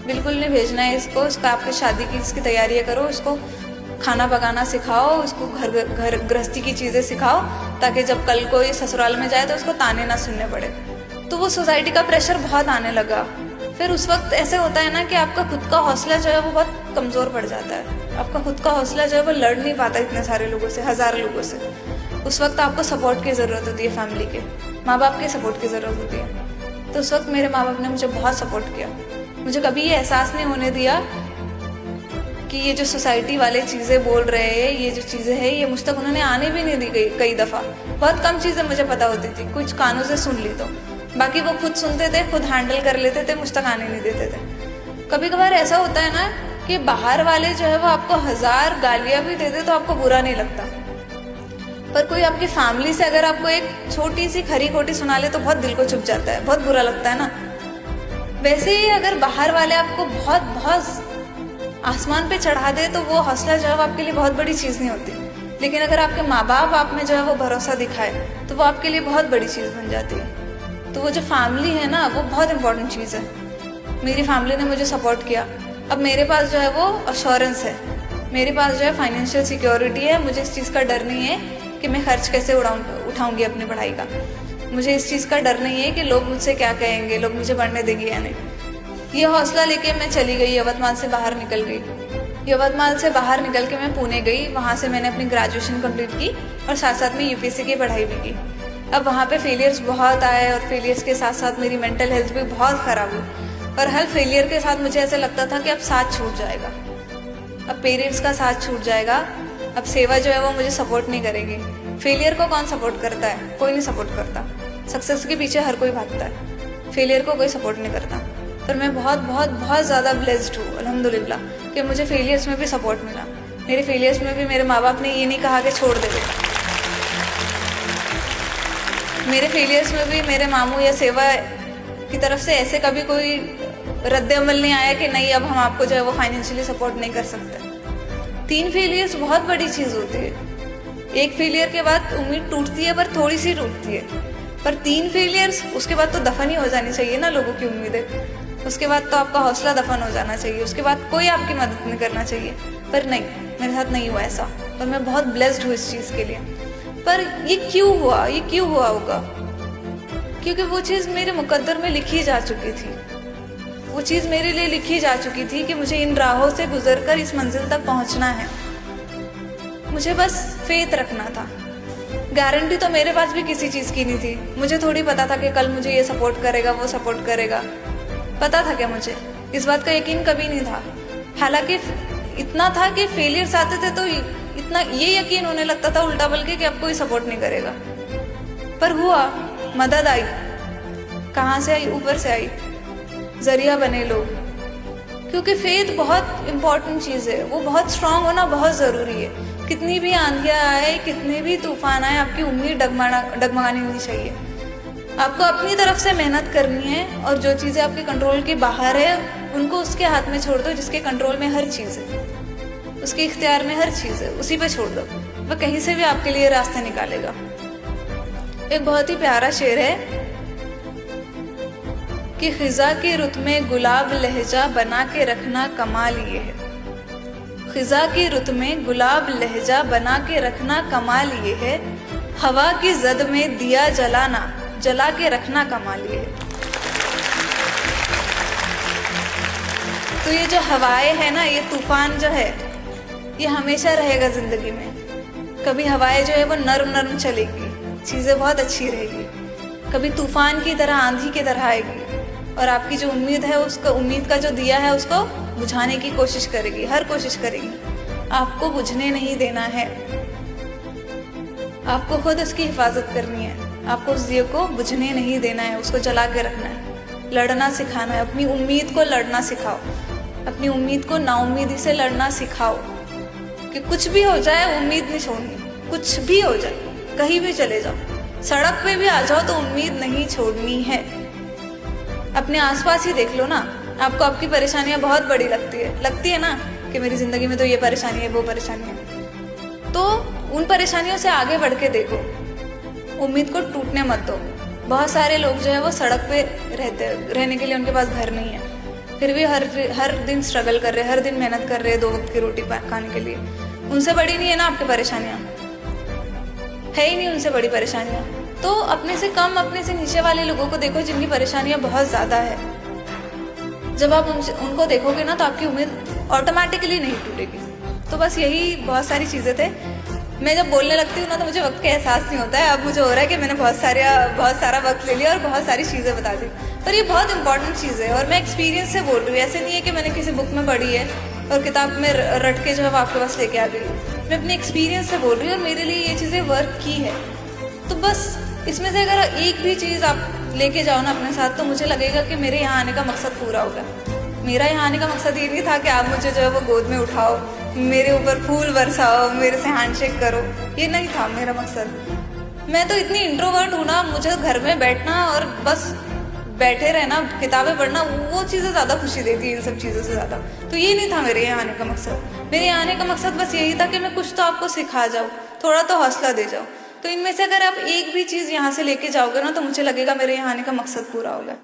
बिल्कुल नहीं भेजना है इसको आपकी शादी की इसकी तैयारियाँ करो, इसको खाना पकाना सिखाओ, इसको घर गृहस्थी की चीज़ें सिखाओ, ताकि जब कल को ये ससुराल में जाए तो उसको ताने ना सुनने पड़े। तो वो सोसाइटी का प्रेशर बहुत आने लगा। फिर उस वक्त ऐसे होता है ना कि आपका खुद का हौसला जो है वो बहुत कमज़ोर पड़ जाता है। आपका खुद का हौसला जो है वो लड़ नहीं पाता इतने सारे लोगों से, हज़ारों लोगों से। उस वक्त आपको सपोर्ट की ज़रूरत होती है, फैमिली के, माँ बाप के सपोर्ट की ज़रूरत होती है। तो उस वक्त मेरे माँ बाप ने मुझे बहुत सपोर्ट किया। मुझे कभी ये एहसास नहीं होने दिया कि ये जो सोसाइटी वाले चीज़ें बोल रहे हैं, ये जो चीज़ें हैं, ये मुझ तक उन्होंने आने भी नहीं दी कई दफ़ा। बहुत कम चीज़ें मुझे पता होती थी, कुछ कानों से सुन ली तो, बाकी वो खुद सुनते थे, खुद हैंडल कर लेते थे, मुझ तक आने नहीं देते थे। कभी कभार ऐसा होता है ना कि बाहर वाले जो है वो आपको 1000 गालियाँ भी देते तो आपको बुरा नहीं लगता, पर कोई आपकी फैमिली से अगर आपको एक छोटी सी खरी खोटी सुना ले तो बहुत दिल को चुभ जाता है, बहुत बुरा लगता है ना। वैसे ही अगर बाहर वाले आपको बहुत बहुत आसमान पे चढ़ा दे तो वो हौसला जो है वो आपके लिए बहुत बड़ी चीज़ नहीं होती। लेकिन अगर आपके माँ बाप आप में जो है वो भरोसा दिखाए तो वो आपके लिए बहुत बड़ी चीज़ बन जाती है। तो वो जो फैमिली है ना, वो बहुत इंपॉर्टेंट चीज़ है। मेरी फैमिली ने मुझे सपोर्ट किया। अब मेरे पास जो है वो अश्योरेंस है, मेरे पास जो है फाइनेंशियल सिक्योरिटी है। मुझे इस चीज़ का डर नहीं है कि मैं खर्च कैसे उठाऊंगी अपनी पढ़ाई का। मुझे इस चीज़ का डर नहीं है कि लोग मुझसे क्या कहेंगे, लोग मुझे पढ़ने देंगे या नहीं। ये हौसला लेके मैं चली गई, यवतमाल से बाहर निकल गई। यवतमाल से बाहर निकल के मैं पुणे गई। वहाँ से मैंने अपनी ग्रेजुएशन कंप्लीट की और साथ साथ में UPSC की पढ़ाई भी की। अब वहाँ पे फेलियर्स बहुत आए और फेलियर्स के साथ साथ मेरी मेंटल हेल्थ भी बहुत ख़राब हुई। और हर फेलियर के साथ मुझे ऐसा लगता था कि अब साथ छूट जाएगा, अब पेरेंट्स का साथ छूट जाएगा, अब सेवा जो है वो मुझे सपोर्ट नहीं करेगी। फेलियर को कौन सपोर्ट करता है? कोई नहीं सपोर्ट करता। सक्सेस के पीछे हर कोई भागता है, फेलियर को कोई सपोर्ट नहीं करता। पर मैं बहुत बहुत बहुत ज़्यादा ब्लेस्ड हूँ अल्हम्दुलिल्लाह कि मुझे फेलियर्स में भी सपोर्ट मिला। मेरे फेलियर्स में भी मेरे माँ बाप ने ये नहीं कहा कि छोड़ दे बेटा। मेरे फेलियर्स में भी मेरे मामू या सेवा की तरफ से ऐसे कभी कोई रद्द अमल नहीं आया कि नहीं अब हम आपको जो है वो फाइनेंशियली सपोर्ट नहीं कर सकते। 3 फेलियर्स बहुत बड़ी चीज़ होती है। एक फेलियर के बाद उम्मीद टूटती है, पर थोड़ी सी टूटती है, पर 3 फेलियर्स उसके बाद तो दफन ही हो जानी चाहिए ना लोगों की उम्मीदें। उसके बाद तो आपका हौसला दफन हो जाना चाहिए, उसके बाद कोई आपकी मदद नहीं करना चाहिए। पर नहीं, मेरे साथ नहीं हुआ ऐसा, और मैं बहुत ब्लेस्ड हूँ इस चीज़ के लिए। पर ये क्यों हुआ? ये क्यों हुआ होगा? क्योंकि वो चीज़ मेरे मुकद्दर में लिखी जा चुकी थी। वो चीज़ मेरे लिए लिखी जा चुकी थी कि मुझे इन राहों से गुजरकर इस मंजिल तक पहुंचना है। मुझे बस फेथ रखना था। गारंटी तो मेरे पास भी किसी चीज़ की नहीं थी। मुझे थोड़ी पता था कि कल मुझे ये सपोर्ट करेगा, वो सपोर्ट करेगा। पता था क्या मुझे? इस बात का यकीन कभी नहीं था। हालांकि इतना था कि फेलियर्स आते थे तो इतना ये यकीन होने लगता था उल्टा बल्कि कि अब कोई सपोर्ट नहीं करेगा। पर हुआ, मदद आई। कहाँ से आई? ऊपर से आई। जरिया बने लोग। क्योंकि फेथ बहुत इम्पॉर्टेंट चीज़ है, वो बहुत स्ट्रांग होना बहुत ज़रूरी है। कितनी भी आंधियाँ आए, कितने भी तूफान आए, आपकी उम्मीद डगमगानी नहीं चाहिए। आपको अपनी तरफ से मेहनत करनी है, और जो चीज़ें आपके कंट्रोल के बाहर है उनको उसके हाथ में छोड़ दो। जिसके कंट्रोल में हर चीज़ है, उसके इख्तियार में हर चीज़ है, उसी पे छोड़ दो। वह कहीं से भी आपके लिए रास्ते निकालेगा। एक बहुत ही प्यारा शेर है कि खिजा की रुत में गुलाब लहजा बना के रखना कमाल ये है। खिजा की रुत में गुलाब लहजा बना के रखना कमाल ये है। हवा की जद में दिया जलाना, जला के रखना कमाल ये है। तो ये जो हवाएं है ना, ये तूफान जो है, ये हमेशा रहेगा ज़िंदगी में। कभी हवाएं जो है वो नरम नरम चलेगी, चीज़ें बहुत अच्छी रहेगी। कभी तूफान की तरह, आंधी की तरह आएगी और आपकी जो उम्मीद है, उसका उम्मीद का जो दिया है उसको बुझाने की कोशिश करेगी, हर कोशिश करेगी। आपको बुझने नहीं देना है, आपको खुद उसकी हिफाजत करनी है। आपको उस दिए को बुझने नहीं देना है, उसको जला के रखना है, लड़ना सिखाना है। अपनी उम्मीद को लड़ना सिखाओ, अपनी उम्मीद को नाउम्मीदी से लड़ना सिखाओ कि कुछ भी हो जाए उम्मीद नहीं छोड़नी। कुछ भी हो जाए, कहीं भी चले जाओ, सड़क पे भी आ जाओ तो उम्मीद नहीं छोड़नी है। अपने आसपास ही देख लो ना, आपको आपकी परेशानियां बहुत बड़ी लगती है ना कि मेरी ज़िंदगी में तो ये परेशानी है, वो परेशानी है। तो उन परेशानियों से आगे बढ़ के देखो, उम्मीद को टूटने मत दो। बहुत सारे लोग जो है वो सड़क पे रहने के लिए उनके पास घर नहीं है, फिर भी हर दिन स्ट्रगल कर रहे हैं, हर दिन मेहनत कर रहे हैं 2 वक्त की रोटी खाने के लिए। उनसे बड़ी नहीं है ना आपकी परेशानियाँ, है ही नहीं उनसे बड़ी परेशानियाँ। तो अपने से कम, अपने से नीचे वाले लोगों को देखो जिनकी परेशानियाँ बहुत ज़्यादा है। जब आप उनको देखोगे ना तो आपकी उम्मीद ऑटोमेटिकली नहीं टूटेगी। तो बस यही बहुत सारी चीज़ें थे। मैं जब बोलने लगती हूँ ना तो मुझे वक्त का एहसास नहीं होता है। अब मुझे हो रहा है कि मैंने बहुत सारा वक्त ले लिया और बहुत सारी चीज़ें बता दी, पर ये बहुत इंपॉर्टेंट चीज़ है और मैं एक्सपीरियंस से बोल रही हूँ। ऐसे नहीं है कि मैंने किसी बुक में पढ़ी है और किताब में रट के जो है आपके पास लेके आ गई। मैं अपने एक्सपीरियंस से बोल रही हूँ और मेरे लिए ये चीज़ें वर्क की है। तो बस इसमें से अगर एक भी चीज़ आप लेके जाओ ना अपने साथ, तो मुझे लगेगा कि मेरे यहाँ आने का मकसद पूरा होगा। मेरा यहाँ आने का मकसद ये नहीं था कि आप मुझे जो है वो गोद में उठाओ, मेरे ऊपर फूल बरसाओ, मेरे से हैंडशेक करो, ये नहीं था मेरा मकसद। मैं तो इतनी इंट्रोवर्ट हूँ ना, मुझे घर में बैठना और बस बैठे रहना, किताबें पढ़ना, वो चीज़ें ज़्यादा खुशी देती है इन सब चीज़ों से ज़्यादा। तो ये नहीं था मेरे यहाँ आने का मकसद। मेरे यहाँ आने का मकसद बस यही था कि मैं कुछ तो आपको सिखा जाऊँ, थोड़ा तो हौसला दे जाऊँ। तो इनमें से अगर आप एक भी चीज़ यहाँ से लेके जाओगे ना तो मुझे लगेगा मेरे यहाँ आने का मकसद पूरा होगा।